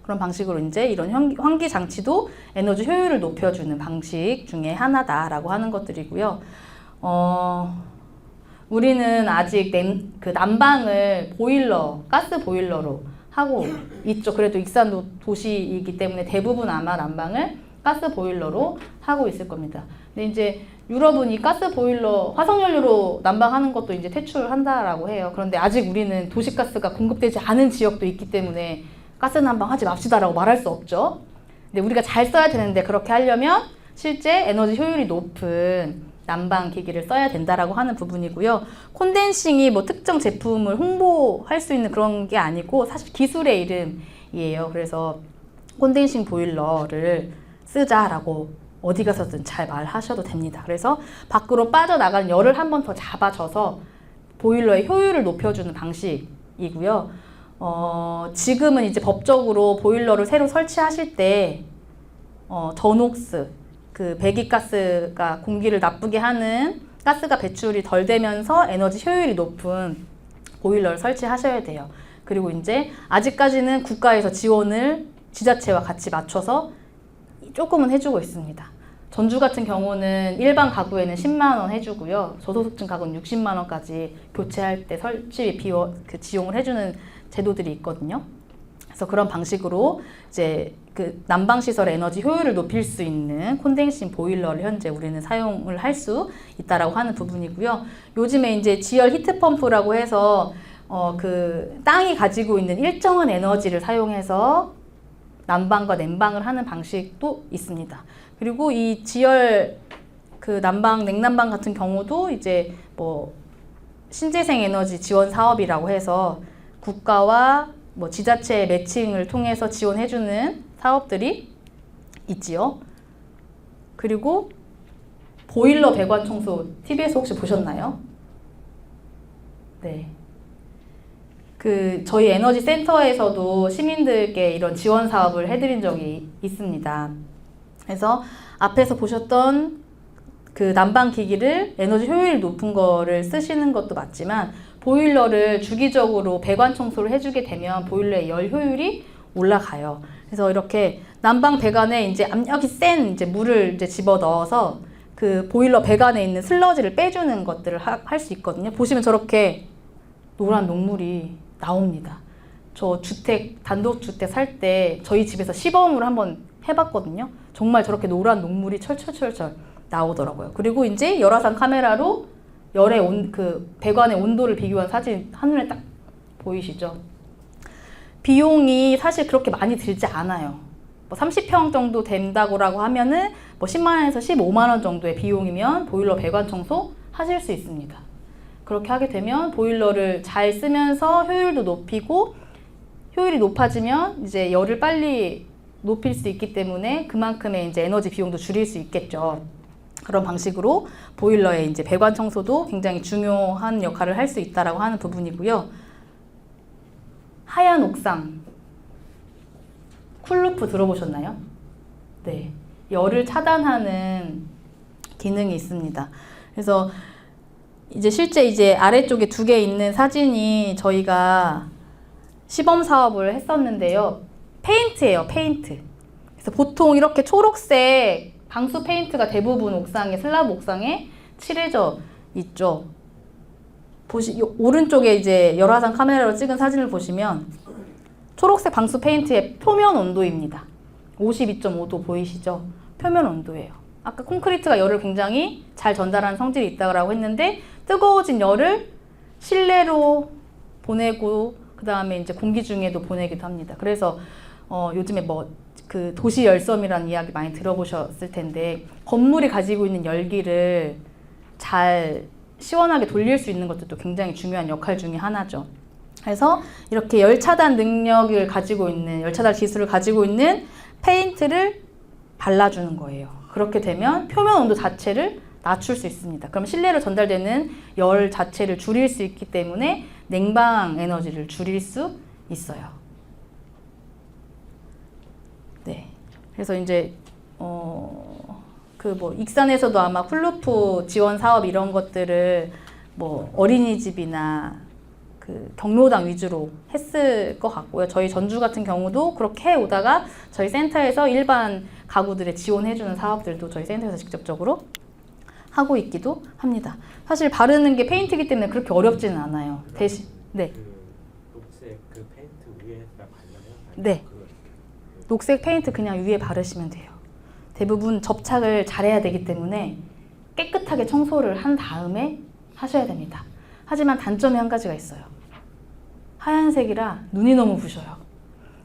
그런 방식으로 이제 이런 환기 장치도 에너지 효율을 높여주는 방식 중에 하나다라고 하는 것들이고요. 우리는 아직 그 난방을 가스 보일러로 하고 있죠. 그래도 익산 도시이기 때문에 대부분 아마 난방을 가스 보일러로 하고 있을 겁니다. 근데 이제 유럽은 이 가스 보일러, 화석연료로 난방하는 것도 이제 퇴출한다라고 해요. 그런데 아직 우리는 도시가스가 공급되지 않은 지역도 있기 때문에 가스 난방 하지 맙시다라고 말할 수 없죠. 근데 우리가 잘 써야 되는데, 그렇게 하려면 실제 에너지 효율이 높은 난방 기기를 써야 된다라고 하는 부분이고요. 콘덴싱이 뭐 특정 제품을 홍보할 수 있는 그런 게 아니고 사실 기술의 이름이에요. 그래서 콘덴싱 보일러를 쓰자라고 어디 가서든 잘 말하셔도 됩니다. 그래서 밖으로 빠져나가는 열을 한 번 더 잡아줘서 보일러의 효율을 높여주는 방식이고요. 지금은 이제 법적으로 보일러를 새로 설치하실 때 전옥스, 그 배기가스가 공기를 나쁘게 하는 가스가 배출이 덜 되면서 에너지 효율이 높은 보일러를 설치하셔야 돼요. 그리고 이제 아직까지는 국가에서 지원을 지자체와 같이 맞춰서 조금은 해주고 있습니다. 전주 같은 경우는 일반 가구에는 10만 원 해주고요. 저소득층 가구는 60만 원까지 교체할 때 설치 비용 지용을 해주는 제도들이 있거든요. 그래서 그런 방식으로 이제 그 난방 시설의 에너지 효율을 높일 수 있는 콘덴싱 보일러를 현재 우리는 사용을 할 수 있다라고 하는 부분이고요. 요즘에 이제 지열 히트 펌프라고 해서 그 땅이 가지고 있는 일정한 에너지를 사용해서 난방과 냉방을 하는 방식도 있습니다. 그리고 이 지열 그 난방, 냉난방 같은 경우도 이제 뭐 신재생 에너지 지원 사업이라고 해서 국가와 뭐 지자체 매칭을 통해서 지원해주는 사업들이 있지요. 그리고 보일러 배관 청소 TV에서 혹시 보셨나요? 네. 그 저희 에너지 센터에서도 시민들께 이런 지원 사업을 해드린 적이 있습니다. 그래서 앞에서 보셨던 그 난방 기기를 에너지 효율이 높은 거를 쓰시는 것도 맞지만 보일러를 주기적으로 배관 청소를 해주게 되면 보일러의 열 효율이 올라가요. 그래서 이렇게 난방 배관에 이제 압력이 센 이제 물을 이제 집어 넣어서 그 보일러 배관에 있는 슬러지를 빼주는 것들을 할 수 있거든요. 보시면 저렇게 노란 녹물이 나옵니다. 저 단독주택 살 때 저희 집에서 시범으로 한번 해봤거든요. 정말 저렇게 노란 녹물이 철철철철 나오더라고요. 그리고 이제 열화상 카메라로 열의 그 배관의 온도를 비교한 사진 한눈에 딱 보이시죠? 비용이 사실 그렇게 많이 들지 않아요. 뭐 30평 정도 된다고 하면은 뭐 10만 원에서 15만 원 정도의 비용이면 보일러 배관 청소 하실 수 있습니다. 그렇게 하게 되면 보일러를 잘 쓰면서 효율도 높이고 효율이 높아지면 이제 열을 빨리 높일 수 있기 때문에 그만큼의 이제 에너지 비용도 줄일 수 있겠죠. 그런 방식으로 보일러의 이제 배관 청소도 굉장히 중요한 역할을 할 수 있다라고 하는 부분이고요. 하얀 옥상 쿨루프 들어보셨나요? 네, 열을 차단하는 기능이 있습니다. 그래서 이제 실제 이제 아래쪽에 2개 있는 사진이 저희가 시범 사업을 했었는데요. 페인트예요, 페인트. 그래서 보통 이렇게 초록색 방수 페인트가 대부분 옥상에, 슬라브 옥상에 칠해져 있죠. 오른쪽에 이제 열화상 카메라로 찍은 사진을 보시면 초록색 방수 페인트의 표면 온도입니다. 52.5도 보이시죠? 표면 온도예요. 아까 콘크리트가 열을 굉장히 잘 전달하는 성질이 있다고 했는데 뜨거워진 열을 실내로 보내고 그 다음에 이제 공기 중에도 보내기도 합니다. 그래서 요즘에 뭐 그 도시 열섬이라는 이야기 많이 들어보셨을 텐데 건물이 가지고 있는 열기를 잘 시원하게 돌릴 수 있는 것도 굉장히 중요한 역할 중에 하나죠. 그래서 이렇게 열 차단 능력을 가지고 있는 열 차단 기술을 가지고 있는 페인트를 발라주는 거예요. 그렇게 되면 표면 온도 자체를 낮출 수 있습니다. 그럼 실내로 전달되는 열 자체를 줄일 수 있기 때문에 냉방 에너지를 줄일 수 있어요. 네. 그래서 이제 그 뭐 익산에서도 아마 쿨루프 지원 사업 이런 것들을 뭐 어린이집이나 그 경로당 위주로 했을 것 같고요. 저희 전주 같은 경우도 그렇게 해오다가 저희 센터에서 일반 가구들에 지원해주는 사업들도 저희 센터에서 직접적으로 하고 있기도 합니다. 사실 바르는 게 페인트이기 때문에 그렇게 어렵지는 않아요. 대신 네. 그 녹색 그 페인트 위에다 발라요? 네. 녹색 페인트 그냥 위에 바르시면 돼요. 대부분 접착을 잘해야 되기 때문에 깨끗하게 청소를 한 다음에 하셔야 됩니다. 하지만 단점이 한 가지가 있어요. 하얀색이라 눈이 너무 부셔요.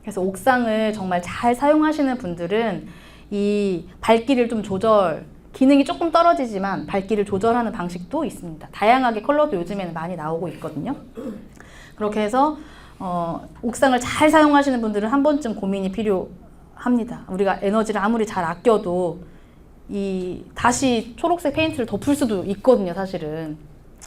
그래서 옥상을 정말 잘 사용하시는 분들은 이 밝기를 좀 기능이 조금 떨어지지만 밝기를 조절하는 방식도 있습니다. 다양하게 컬러도 요즘에는 많이 나오고 있거든요. 그렇게 해서 옥상을 잘 사용하시는 분들은 한 번쯤 고민이 필요합니다. 우리가 에너지를 아무리 잘 아껴도 다시 초록색 페인트를 덮을 수도 있거든요, 사실은.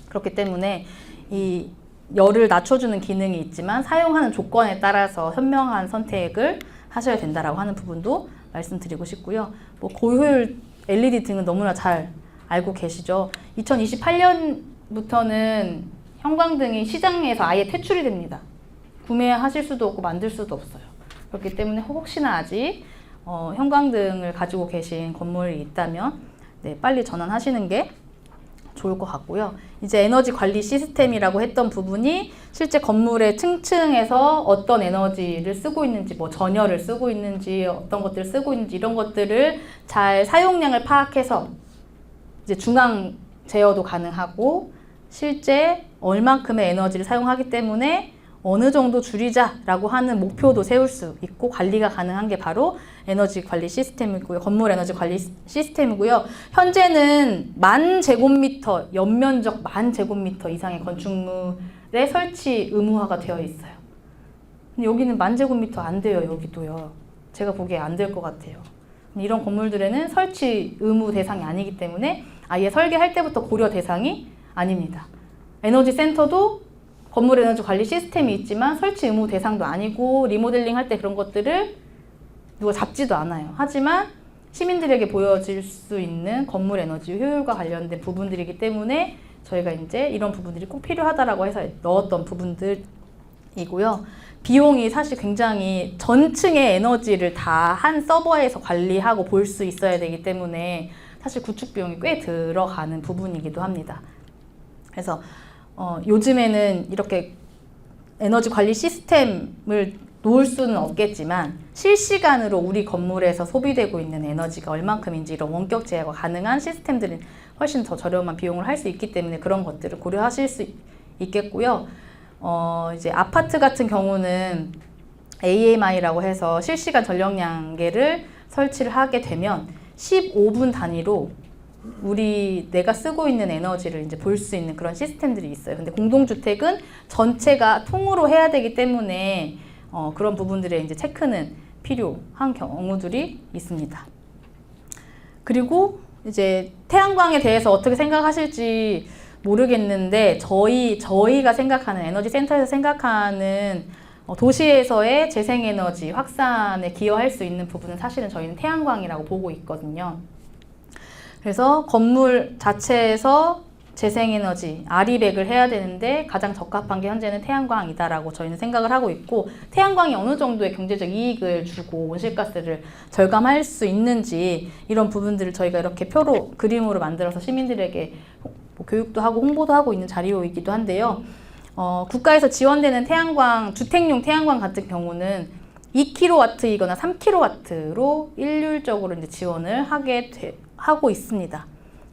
그렇기 때문에 이 열을 낮춰주는 기능이 있지만 사용하는 조건에 따라서 현명한 선택을 하셔야 된다라고 하는 부분도 말씀드리고 싶고요. 뭐 고효율 LED 등은 너무나 잘 알고 계시죠. 2028년부터는 형광등이 시장에서 아예 퇴출이 됩니다. 구매하실 수도 없고 만들 수도 없어요. 그렇기 때문에 혹시나 아직 형광등을 가지고 계신 건물이 있다면 네, 빨리 전환하시는 게 좋을 것 같고요. 이제 에너지 관리 시스템이라고 했던 부분이 실제 건물의 층층에서 어떤 에너지를 쓰고 있는지, 뭐 전열을 쓰고 있는지, 어떤 것들을 쓰고 있는지 이런 것들을 잘 사용량을 파악해서 이제 중앙 제어도 가능하고 실제 얼만큼의 에너지를 사용하기 때문에 어느 정도 줄이자라고 하는 목표도 세울 수 있고 관리가 가능한 게 바로 에너지 관리 시스템이고요. 건물 에너지 관리 시스템이고요. 현재는 10,000제곱미터, 연면적 10,000제곱미터 이상의 건축물에 설치 의무화가 되어 있어요. 근데 여기는 10,000제곱미터 안 돼요. 여기도요. 제가 보기에 안 될 것 같아요. 이런 건물들에는 설치 의무 대상이 아니기 때문에 아예 설계할 때부터 고려 대상이 아닙니다. 에너지 센터도 건물 에너지 관리 시스템이 있지만 설치 의무 대상도 아니고 리모델링 할 때 그런 것들을 누가 잡지도 않아요. 하지만 시민들에게 보여질 수 있는 건물 에너지 효율과 관련된 부분들이기 때문에 저희가 이제 이런 부분들이 꼭 필요하다라고 해서 넣었던 부분들이고요. 비용이 사실 굉장히 전층의 에너지를 다 한 서버에서 관리하고 볼 수 있어야 되기 때문에 사실 구축 비용이 꽤 들어가는 부분이기도 합니다. 그래서 요즘에는 이렇게 에너지 관리 시스템을 놓을 수는 없겠지만 실시간으로 우리 건물에서 소비되고 있는 에너지가 얼만큼인지 이런 원격 제어가 가능한 시스템들은 훨씬 더 저렴한 비용을 할 수 있기 때문에 그런 것들을 고려하실 수 있겠고요. 이제 아파트 같은 경우는 AMI라고 해서 실시간 전력량계를 설치를 하게 되면 15분 단위로 내가 쓰고 있는 에너지를 이제 볼 수 있는 그런 시스템들이 있어요. 근데 공동주택은 전체가 통으로 해야 되기 때문에 그런 부분들의 이제 체크는 필요한 경우들이 있습니다. 그리고 이제 태양광에 대해서 어떻게 생각하실지 모르겠는데 저희가 생각하는 에너지 센터에서 생각하는 도시에서의 재생에너지 확산에 기여할 수 있는 부분은 사실은 저희는 태양광이라고 보고 있거든요. 그래서 건물 자체에서 재생에너지, 아리백을 해야 되는데 가장 적합한 게 현재는 태양광이다라고 저희는 생각을 하고 있고 태양광이 어느 정도의 경제적 이익을 주고 온실가스를 절감할 수 있는지 이런 부분들을 저희가 이렇게 표로, 그림으로 만들어서 시민들에게 교육도 하고 홍보도 하고 있는 자료이기도 한데요. 국가에서 지원되는 태양광, 주택용 태양광 같은 경우는 2kW이거나 3kW로 일률적으로 이제 지원을 하고 있습니다.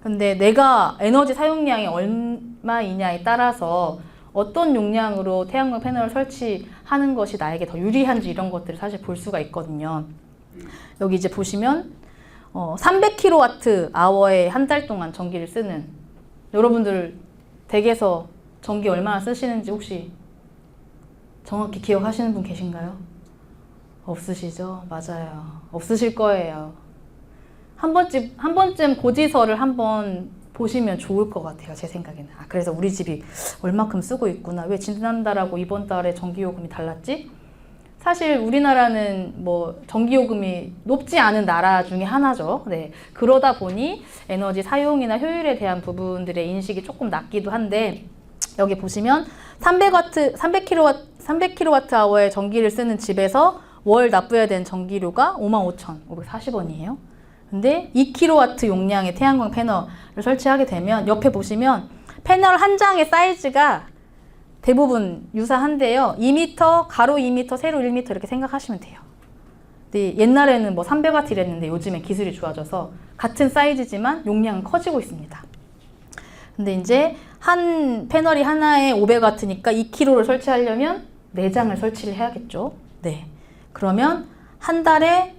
근데 내가 에너지 사용량이 얼마이냐에 따라서 어떤 용량으로 태양광 패널을 설치하는 것이 나에게 더 유리한지 이런 것들을 사실 볼 수가 있거든요. 여기 이제 보시면 300kWh에 한 달 동안 전기를 쓰는 여러분들 댁에서 전기 얼마나 쓰시는지 혹시 정확히 기억하시는 분 계신가요? 없으시죠? 맞아요. 없으실 거예요. 한 번쯤 고지서를 한번 보시면 좋을 것 같아요. 제 생각에는. 그래서 우리 집이 얼마큼 쓰고 있구나. 왜 지난달하고 이번 달에 전기요금이 달랐지? 사실 우리나라는 뭐 전기요금이 높지 않은 나라 중에 하나죠. 네. 그러다 보니 에너지 사용이나 효율에 대한 부분들의 인식이 조금 낮기도 한데 여기 보시면 300kWh의 전기를 쓰는 집에서 월 납부해야 되는 전기료가 55,540원이에요. 근데 2kW 용량의 태양광 패널을 설치하게 되면 옆에 보시면 패널 한 장의 사이즈가 대부분 유사한데요. 2m, 가로 2m, 세로 1m 이렇게 생각하시면 돼요. 근데 옛날에는 뭐 300W 이랬는데 요즘에 기술이 좋아져서 같은 사이즈지만 용량은 커지고 있습니다. 근데 이제 한 패널이 하나에 500W니까 2kg를 설치하려면 4장을 설치를 해야겠죠. 네. 그러면 한 달에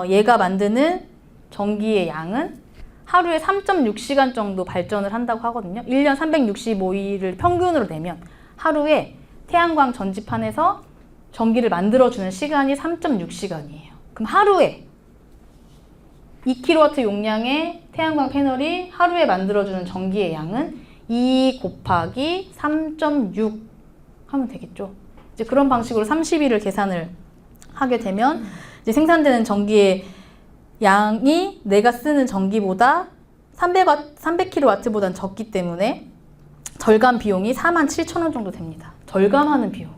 얘가 만드는 전기의 양은 하루에 3.6시간 정도 발전을 한다고 하거든요. 1년 365일을 평균으로 내면 하루에 태양광 전지판에서 전기를 만들어주는 시간이 3.6시간이에요. 그럼 하루에 2kW 용량의 태양광 패널이 하루에 만들어주는 전기의 양은 2 곱하기 3.6 하면 되겠죠. 이제 그런 방식으로 30일을 계산을 하게 되면 이제 생산되는 전기의 양이 내가 쓰는 전기보다 300kW보다는 적기 때문에 절감 비용이 47,000원 정도 됩니다. 절감하는 비용이.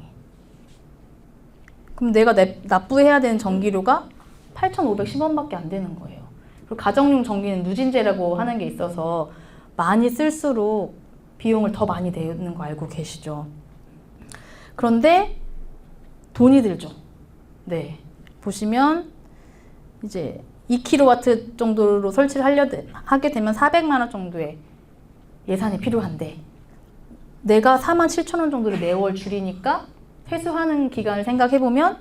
그럼 내가 납부해야 되는 전기료가 8,510원밖에 안 되는 거예요. 그리고 가정용 전기는 누진제라고 하는 게 있어서 많이 쓸수록 비용을 더 많이 내는 거 알고 계시죠? 그런데 돈이 들죠. 네. 보시면 이제 2kW 정도로 설치를 하게 되면 400만 원 정도의 예산이 필요한데 내가 47,000원 정도를 매월 줄이니까 회수하는 기간을 생각해보면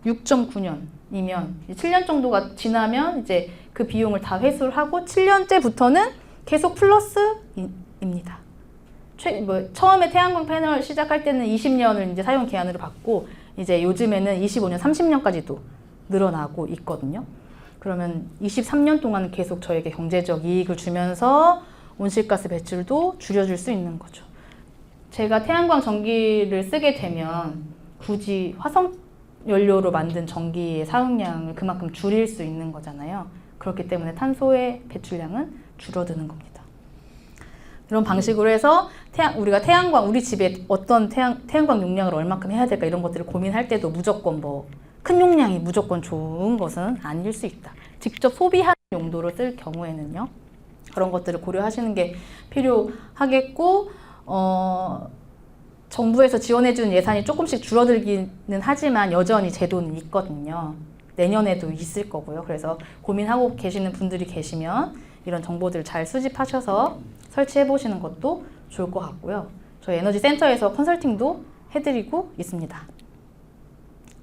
6.9년이면 7년 정도가 지나면 이제 그 비용을 다 회수를 하고 7년째부터는 계속 플러스입니다. 처음에 태양광 패널 시작할 때는 20년을 이제 사용 기한으로 받고 이제 요즘에는 25년, 30년까지도 늘어나고 있거든요. 그러면 23년 동안 계속 저에게 경제적 이익을 주면서 온실가스 배출도 줄여줄 수 있는 거죠. 제가 태양광 전기를 쓰게 되면 굳이 화석 연료로 만든 전기의 사용량을 그만큼 줄일 수 있는 거잖아요. 그렇기 때문에 탄소의 배출량은 줄어드는 겁니다. 이런 방식으로 해서 우리가 태양광, 우리 집에 어떤 태양광 용량을 얼마큼 해야 될까 이런 것들을 고민할 때도 무조건 큰 용량이 무조건 좋은 것은 아닐 수 있다. 직접 소비하는 용도로 쓸 경우에는요. 그런 것들을 고려하시는 게 필요하겠고 정부에서 지원해주는 예산이 조금씩 줄어들기는 하지만 여전히 제도는 있거든요. 내년에도 있을 거고요. 그래서 고민하고 계시는 분들이 계시면 이런 정보들을 잘 수집하셔서 설치해 보시는 것도 좋을 것 같고요. 저희 에너지 센터에서 컨설팅도 해드리고 있습니다.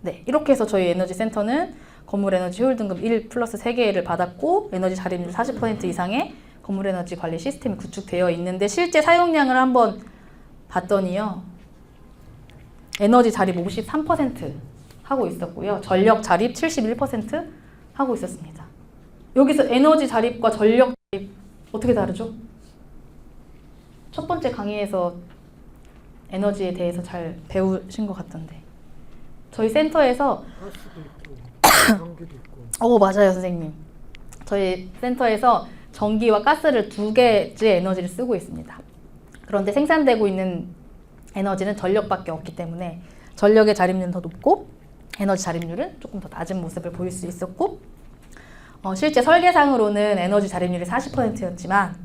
네, 이렇게 해서 저희 에너지 센터는 건물 에너지 효율 등급 1 플러스 3개를 받았고 에너지 자립률 40% 이상의 건물 에너지 관리 시스템이 구축되어 있는데 실제 사용량을 한번 봤더니요. 에너지 자립 53% 하고 있었고요. 전력 자립 71% 하고 있었습니다. 여기서 에너지 자립과 전력 자립 어떻게 다르죠? 첫 번째 강의에서 에너지에 대해서 잘 배우신 것 같던데 저희 센터에서 가스도 있고 전기도 있고. 맞아요 선생님. 저희 센터에서 전기와 가스를 2개의 에너지를 쓰고 있습니다. 그런데 생산되고 있는 에너지는 전력밖에 없기 때문에 전력의 자립률은 더 높고 에너지 자립률은 조금 더 낮은 모습을 보일 수 있었고 실제 설계상으로는 에너지 자립률이 40%였지만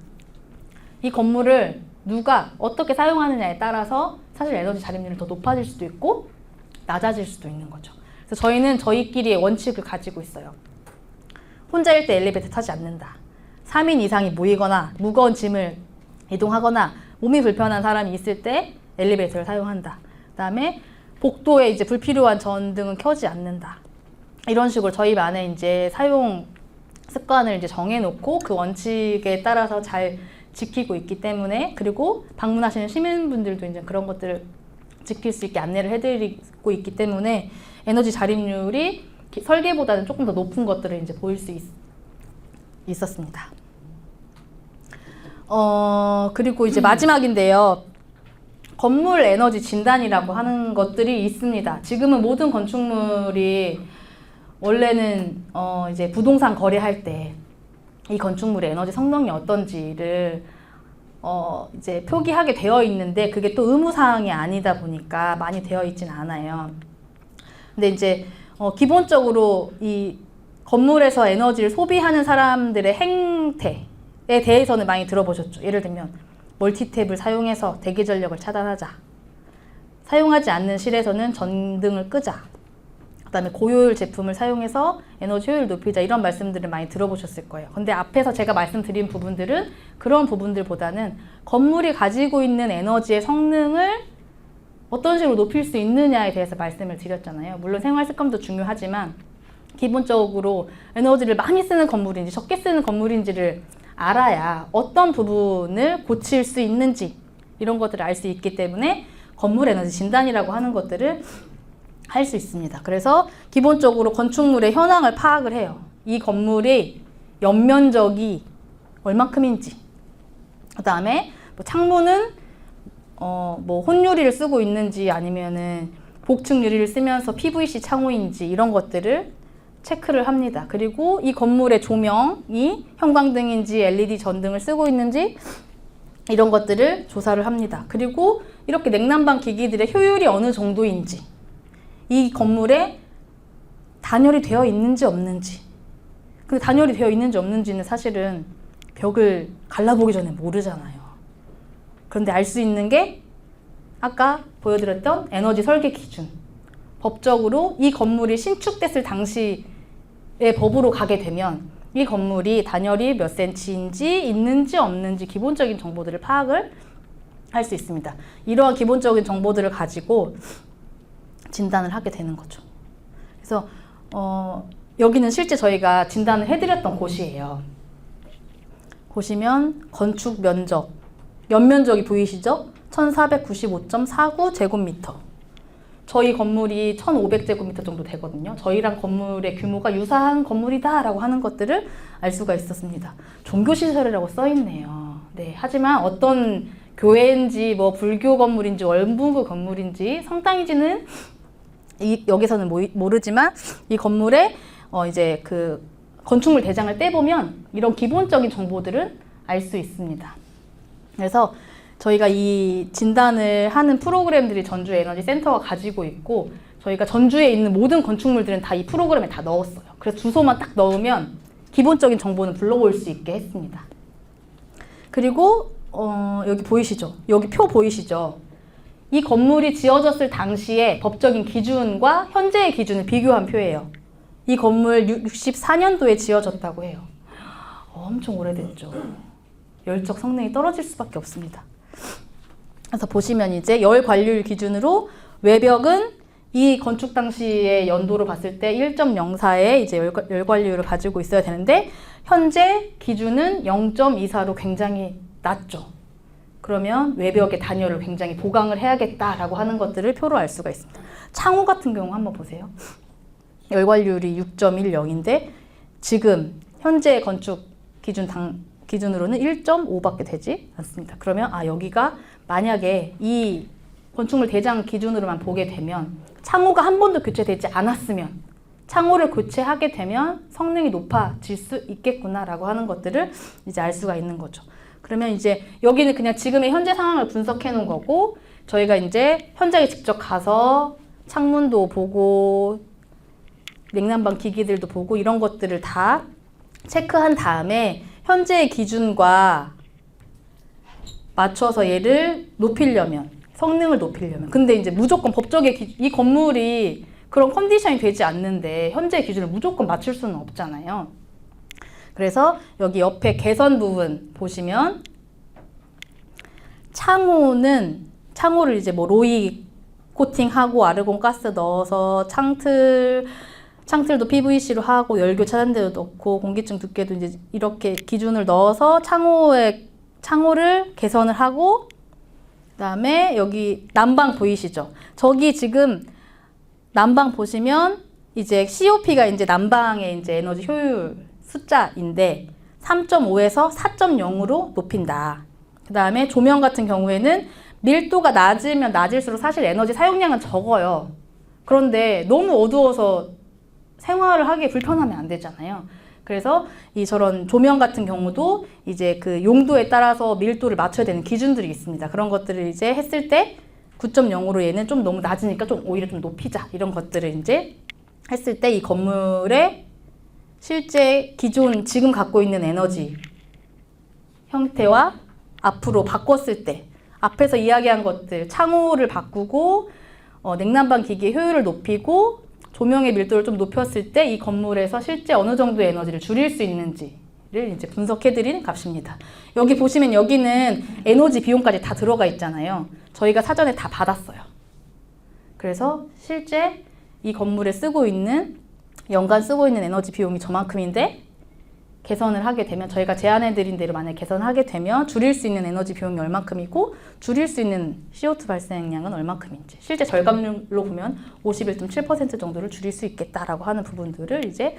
이 건물을 누가 어떻게 사용하느냐에 따라서 사실 에너지 자립률이 더 높아질 수도 있고 낮아질 수도 있는 거죠. 그래서 저희는 저희끼리의 원칙을 가지고 있어요. 혼자일 때 엘리베이터 타지 않는다. 3인 이상이 모이거나 무거운 짐을 이동하거나 몸이 불편한 사람이 있을 때 엘리베이터를 사용한다. 그다음에 복도에 이제 불필요한 전등은 켜지 않는다. 이런 식으로 저희만의 이제 사용 습관을 이제 정해놓고 그 원칙에 따라서 잘 지키고 있기 때문에 그리고 방문하시는 시민분들도 이제 그런 것들을 지킬 수 있게 안내를 해드리고 있기 때문에 에너지 자립률이 설계보다는 조금 더 높은 것들을 이제 보일 수 있었습니다. 그리고 이제 마지막인데요. 건물 에너지 진단이라고 하는 것들이 있습니다. 지금은 모든 건축물이 원래는 이제 부동산 거래할 때 이 건축물의 에너지 성능이 어떤지를 이제 표기하게 되어 있는데 그게 또 의무사항이 아니다 보니까 많이 되어 있진 않아요. 근데 이제 기본적으로 이 건물에서 에너지를 소비하는 사람들의 행태에 대해서는 많이 들어보셨죠. 예를 들면 멀티탭을 사용해서 대기 전력을 차단하자. 사용하지 않는 실에서는 전등을 끄자. 그다음에 고효율 제품을 사용해서 에너지 효율을 높이자. 이런 말씀들을 많이 들어보셨을 거예요. 근데 앞에서 제가 말씀드린 부분들은 그런 부분들보다는 건물이 가지고 있는 에너지의 성능을 어떤 식으로 높일 수 있느냐에 대해서 말씀을 드렸잖아요. 물론 생활 습관도 중요하지만 기본적으로 에너지를 많이 쓰는 건물인지 적게 쓰는 건물인지를 알아야 어떤 부분을 고칠 수 있는지 이런 것들을 알 수 있기 때문에 건물 에너지 진단이라고 하는 것들을 할 수 있습니다. 그래서 기본적으로 건축물의 현황을 파악을 해요. 이 건물의 연면적이 얼마큼인지, 그 다음에 뭐 창문은 뭐 혼유리를 쓰고 있는지 아니면은 복층 유리를 쓰면서 PVC 창호인지 이런 것들을 체크를 합니다. 그리고 이 건물의 조명이 형광등인지 LED 전등을 쓰고 있는지 이런 것들을 조사를 합니다. 그리고 이렇게 냉난방 기기들의 효율이 어느 정도인지 이 건물에 단열이 되어 있는지 없는지 그 단열이 되어 있는지 없는지는 사실은 벽을 갈라보기 전에 모르잖아요. 그런데 알 수 있는 게 아까 보여드렸던 에너지 설계 기준. 법적으로 이 건물이 신축됐을 당시의 법으로 가게 되면 이 건물이 단열이 몇 센치인지 있는지 없는지 기본적인 정보들을 파악을 할 수 있습니다. 이러한 기본적인 정보들을 가지고 진단을 하게 되는 거죠. 그래서 여기는 실제 저희가 진단을 해드렸던 곳이에요. 보시면 건축 면적, 연면적이 보이시죠? 1495.49제곱미터. 저희 건물이 1500제곱미터 정도 되거든요. 저희랑 건물의 규모가 유사한 건물이다 라고 하는 것들을 알 수가 있었습니다. 종교시설이라고 써있네요. 네, 하지만 어떤 교회인지 뭐 불교 건물인지 원불교 건물인지 성당인지는 여기서는 모르지만 이 건물에 이제 그 건축물 대장을 떼보면 이런 기본적인 정보들은 알 수 있습니다. 그래서 저희가 이 진단을 하는 프로그램들이 전주 에너지 센터가 가지고 있고 저희가 전주에 있는 모든 건축물들은 다 이 프로그램에 다 넣었어요. 그래서 주소만 딱 넣으면 기본적인 정보는 불러올 수 있게 했습니다. 그리고 여기 보이시죠? 여기 표 보이시죠? 이 건물이 지어졌을 당시에 법적인 기준과 현재의 기준을 비교한 표예요. 이 건물 64년도에 지어졌다고 해요. 엄청 오래됐죠. 열적 성능이 떨어질 수밖에 없습니다. 그래서 보시면 이제 열 관리율 기준으로 외벽은 이 건축 당시의 연도로 봤을 때 1.04의 이제 열 관리율을 가지고 있어야 되는데 현재 기준은 0.24로 굉장히 낮죠. 그러면 외벽의 단열을 굉장히 보강을 해야겠다라고 하는 것들을 표로 알 수가 있습니다. 창호 같은 경우 한번 보세요. 열 관리율이 6.10인데 지금 현재 건축 기준으로는 1.5밖에 되지 않습니다. 그러면 여기가 만약에 이 건축물 대장 기준으로만 보게 되면 창호가 한 번도 교체되지 않았으면 창호를 교체하게 되면 성능이 높아질 수 있겠구나라고 하는 것들을 이제 알 수가 있는 거죠. 그러면 이제 여기는 그냥 지금의 현재 상황을 분석해 놓은 거고 저희가 이제 현장에 직접 가서 창문도 보고 냉난방 기기들도 보고 이런 것들을 다 체크한 다음에 현재의 기준과 맞춰서 얘를 높이려면 성능을 높이려면 근데 이제 무조건 법적의 이 건물이 그런 컨디션이 되지 않는데 현재 기준을 무조건 맞출 수는 없잖아요. 그래서 여기 옆에 개선 부분 보시면 창호를 이제 뭐 로이 코팅하고 아르곤 가스 넣어서 창틀도 PVC로 하고 열교 차단대도 넣고 공기층 두께도 이제 이렇게 기준을 넣어서 창호를 개선을 하고 그다음에 여기 난방 보이시죠? 저기 지금 난방 보시면 이제 COP가 이제 난방의 이제 에너지 효율 숫자인데 3.5에서 4.0으로 높인다. 그다음에 조명 같은 경우에는 밀도가 낮으면 낮을수록 사실 에너지 사용량은 적어요. 그런데 너무 어두워서 생활을 하기 불편하면 안 되잖아요. 그래서 저런 조명 같은 경우도 이제 그 용도에 따라서 밀도를 맞춰야 되는 기준들이 있습니다. 그런 것들을 이제 했을 때 9.0으로 얘는 좀 너무 낮으니까 좀 오히려 좀 높이자. 이런 것들을 이제 했을 때 이 건물의 실제 기존 지금 갖고 있는 에너지 형태와 앞으로 바꿨을 때 앞에서 이야기한 것들 창호를 바꾸고 냉난방 기기의 효율을 높이고 조명의 밀도를 좀 높였을 때 이 건물에서 실제 어느 정도의 에너지를 줄일 수 있는지를 이제 분석해드린 값입니다. 여기 보시면 여기는 에너지 비용까지 다 들어가 있잖아요. 저희가 사전에 다 받았어요. 그래서 실제 이 건물에 연간 쓰고 있는 에너지 비용이 저만큼인데 개선을 하게 되면 저희가 제안해드린 대로 만약에 개선하게 되면 줄일 수 있는 에너지 비용이 얼마큼이고 줄일 수 있는 CO2 발생량은 얼마큼인지 실제 절감률로 보면 51.7% 정도를 줄일 수 있겠다라고 하는 부분들을 이제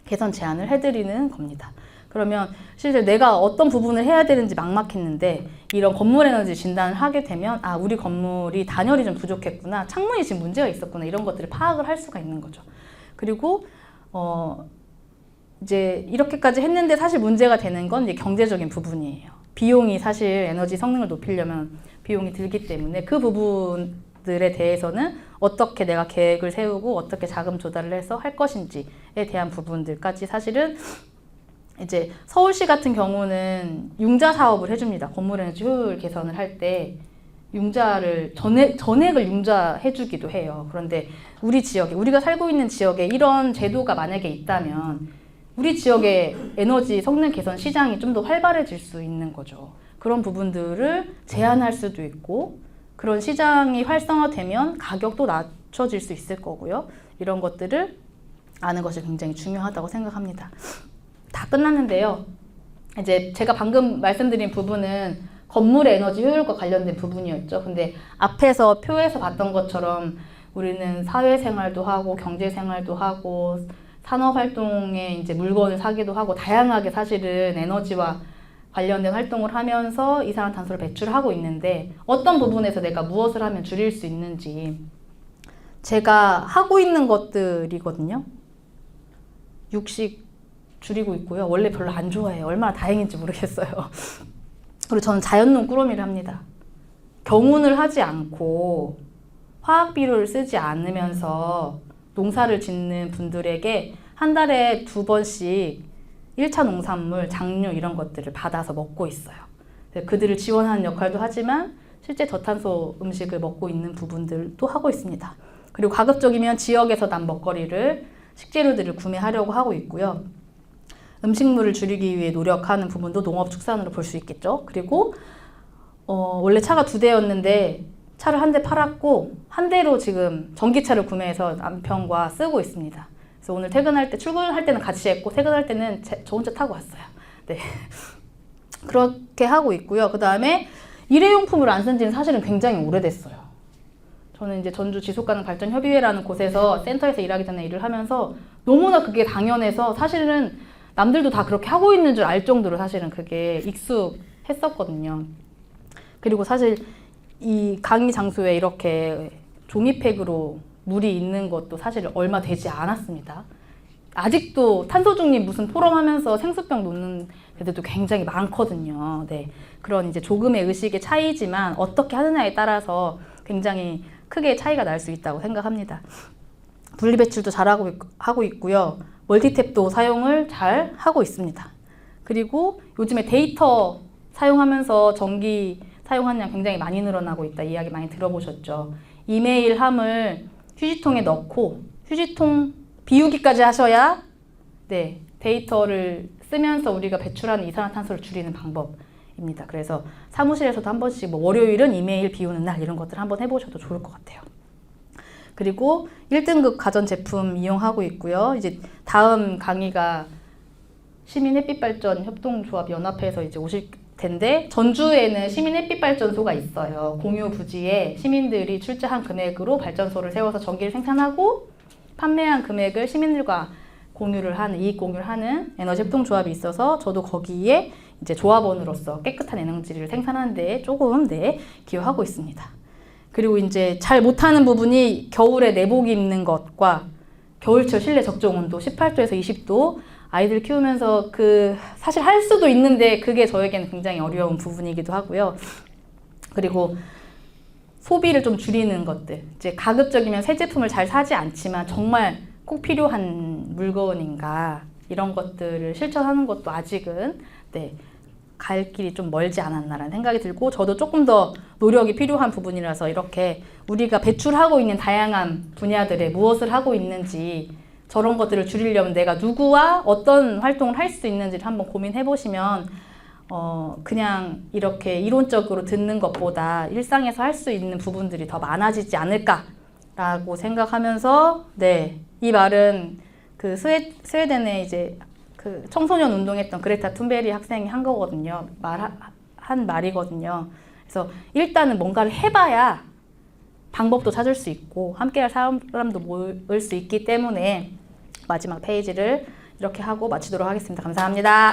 개선 제안을 해드리는 겁니다. 그러면 실제 내가 어떤 부분을 해야 되는지 막막했는데 이런 건물 에너지 진단을 하게 되면 우리 건물이 단열이 좀 부족했구나, 창문이 지금 문제가 있었구나 이런 것들을 파악을 할 수가 있는 거죠. 그리고 이제 이렇게까지 했는데 사실 문제가 되는 건 이제 경제적인 부분이에요. 비용이 사실 에너지 성능을 높이려면 비용이 들기 때문에 그 부분들에 대해서는 어떻게 내가 계획을 세우고 어떻게 자금 조달을 해서 할 것인지에 대한 부분들까지 사실은 이제 서울시 같은 경우는 융자 사업을 해줍니다. 건물에너지 효율 개선을 할 때 융자를 전액을 융자해주기도 해요. 그런데 우리 지역에 우리가 살고 있는 지역에 이런 제도가 만약에 있다면 우리 지역의 에너지 성능 개선 시장이 좀 더 활발해질 수 있는 거죠. 그런 부분들을 제한할 수도 있고 그런 시장이 활성화되면 가격도 낮춰질 수 있을 거고요. 이런 것들을 아는 것이 굉장히 중요하다고 생각합니다. 다 끝났는데요. 이제 제가 방금 말씀드린 부분은 건물의 에너지 효율과 관련된 부분이었죠. 근데 앞에서 표에서 봤던 것처럼 우리는 사회생활도 하고 경제생활도 하고 산업활동에 이제 물건을 사기도 하고 다양하게 사실은 에너지와 관련된 활동을 하면서 이산화탄소를 배출하고 있는데 어떤 부분에서 내가 무엇을 하면 줄일 수 있는지 제가 하고 있는 것들이거든요. 육식 줄이고 있고요. 원래 별로 안 좋아해요. 얼마나 다행인지 모르겠어요. 그리고 저는 자연농 꾸러미를 합니다. 경운을 하지 않고 화학 비료를 쓰지 않으면서 농사를 짓는 분들에게 한 달에 2번씩 1차 농산물, 장류 이런 것들을 받아서 먹고 있어요. 그들을 지원하는 역할도 하지만 실제 저탄소 음식을 먹고 있는 부분들도 하고 있습니다. 그리고 가급적이면 지역에서 난 먹거리를 식재료들을 구매하려고 하고 있고요. 음식물을 줄이기 위해 노력하는 부분도 농업축산으로 볼 수 있겠죠. 그리고 원래 차가 2대였는데 차를 한 대 팔았고 한 대로 지금 전기차를 구매해서 남편과 쓰고 있습니다. 그래서 오늘 퇴근할 때 출근할 때는 같이 했고 퇴근할 때는 저 혼자 타고 왔어요. 네. 그렇게 하고 있고요. 그 다음에 일회용품을 안 쓴 지는 사실은 굉장히 오래됐어요. 저는 이제 전주 지속가능발전협의회라는 곳에서 센터에서 일하기 전에 일을 하면서 너무나 그게 당연해서 사실은 남들도 다 그렇게 하고 있는 줄 알 정도로 사실은 그게 익숙했었거든요. 그리고 사실 이 강의 장소에 이렇게 종이팩으로 물이 있는 것도 사실 얼마 되지 않았습니다. 아직도 탄소 중립 무슨 포럼 하면서 생수병 놓는 데들도 굉장히 많거든요. 네. 그런 이제 조금의 의식의 차이지만 어떻게 하느냐에 따라서 굉장히 크게 차이가 날 수 있다고 생각합니다. 분리배출도 잘하고 있고요. 멀티탭도 사용을 잘 하고 있습니다. 그리고 요즘에 데이터 사용하면서 전기 사용하는 양 굉장히 많이 늘어나고 있다 이야기 많이 들어보셨죠. 이메일 함을 휴지통에 넣고 휴지통 비우기까지 하셔야 네, 데이터를 쓰면서 우리가 배출하는 이산화탄소를 줄이는 방법입니다. 그래서 사무실에서도 한 번씩 뭐 월요일은 이메일 비우는 날 이런 것들 한번 해보셔도 좋을 것 같아요. 그리고 1등급 가전제품 이용하고 있고요. 이제 다음 강의가 시민햇빛발전 협동조합 연합회에서 이제 오실 텐데 전주에는 시민햇빛발전소가 있어요. 공유 부지에 시민들이 출자한 금액으로 발전소를 세워서 전기를 생산하고 판매한 금액을 시민들과 공유를 하는 이익 공유를 하는 에너지 협동조합이 있어서 저도 거기에 이제 조합원으로서 깨끗한 에너지를 생산하는 데 조금 기여하고 있습니다. 그리고 이제 잘 못하는 부분이 겨울에 내복 입는 것과 겨울철 실내 적정 온도 18도에서 20도 아이들 키우면서 사실 할 수도 있는데 그게 저에게는 굉장히 어려운 부분이기도 하고요. 그리고 소비를 좀 줄이는 것들. 이제 가급적이면 새 제품을 잘 사지 않지만 정말 꼭 필요한 물건인가 이런 것들을 실천하는 것도 아직은 갈 길이 좀 멀지 않았나라는 생각이 들고 저도 조금 더 노력이 필요한 부분이라서 이렇게 우리가 배출하고 있는 다양한 분야들에 무엇을 하고 있는지 저런 것들을 줄이려면 내가 누구와 어떤 활동을 할 수 있는지를 한번 고민해 보시면 그냥 이렇게 이론적으로 듣는 것보다 일상에서 할 수 있는 부분들이 더 많아지지 않을까라고 생각하면서 이 말은 스웨덴에 이제 청소년 운동했던 그레타 툰베리 학생이 한 거거든요. 한 말이거든요. 그래서 일단은 뭔가를 해봐야 방법도 찾을 수 있고 함께할 사람도 모을 수 있기 때문에 마지막 페이지를 이렇게 하고 마치도록 하겠습니다. 감사합니다.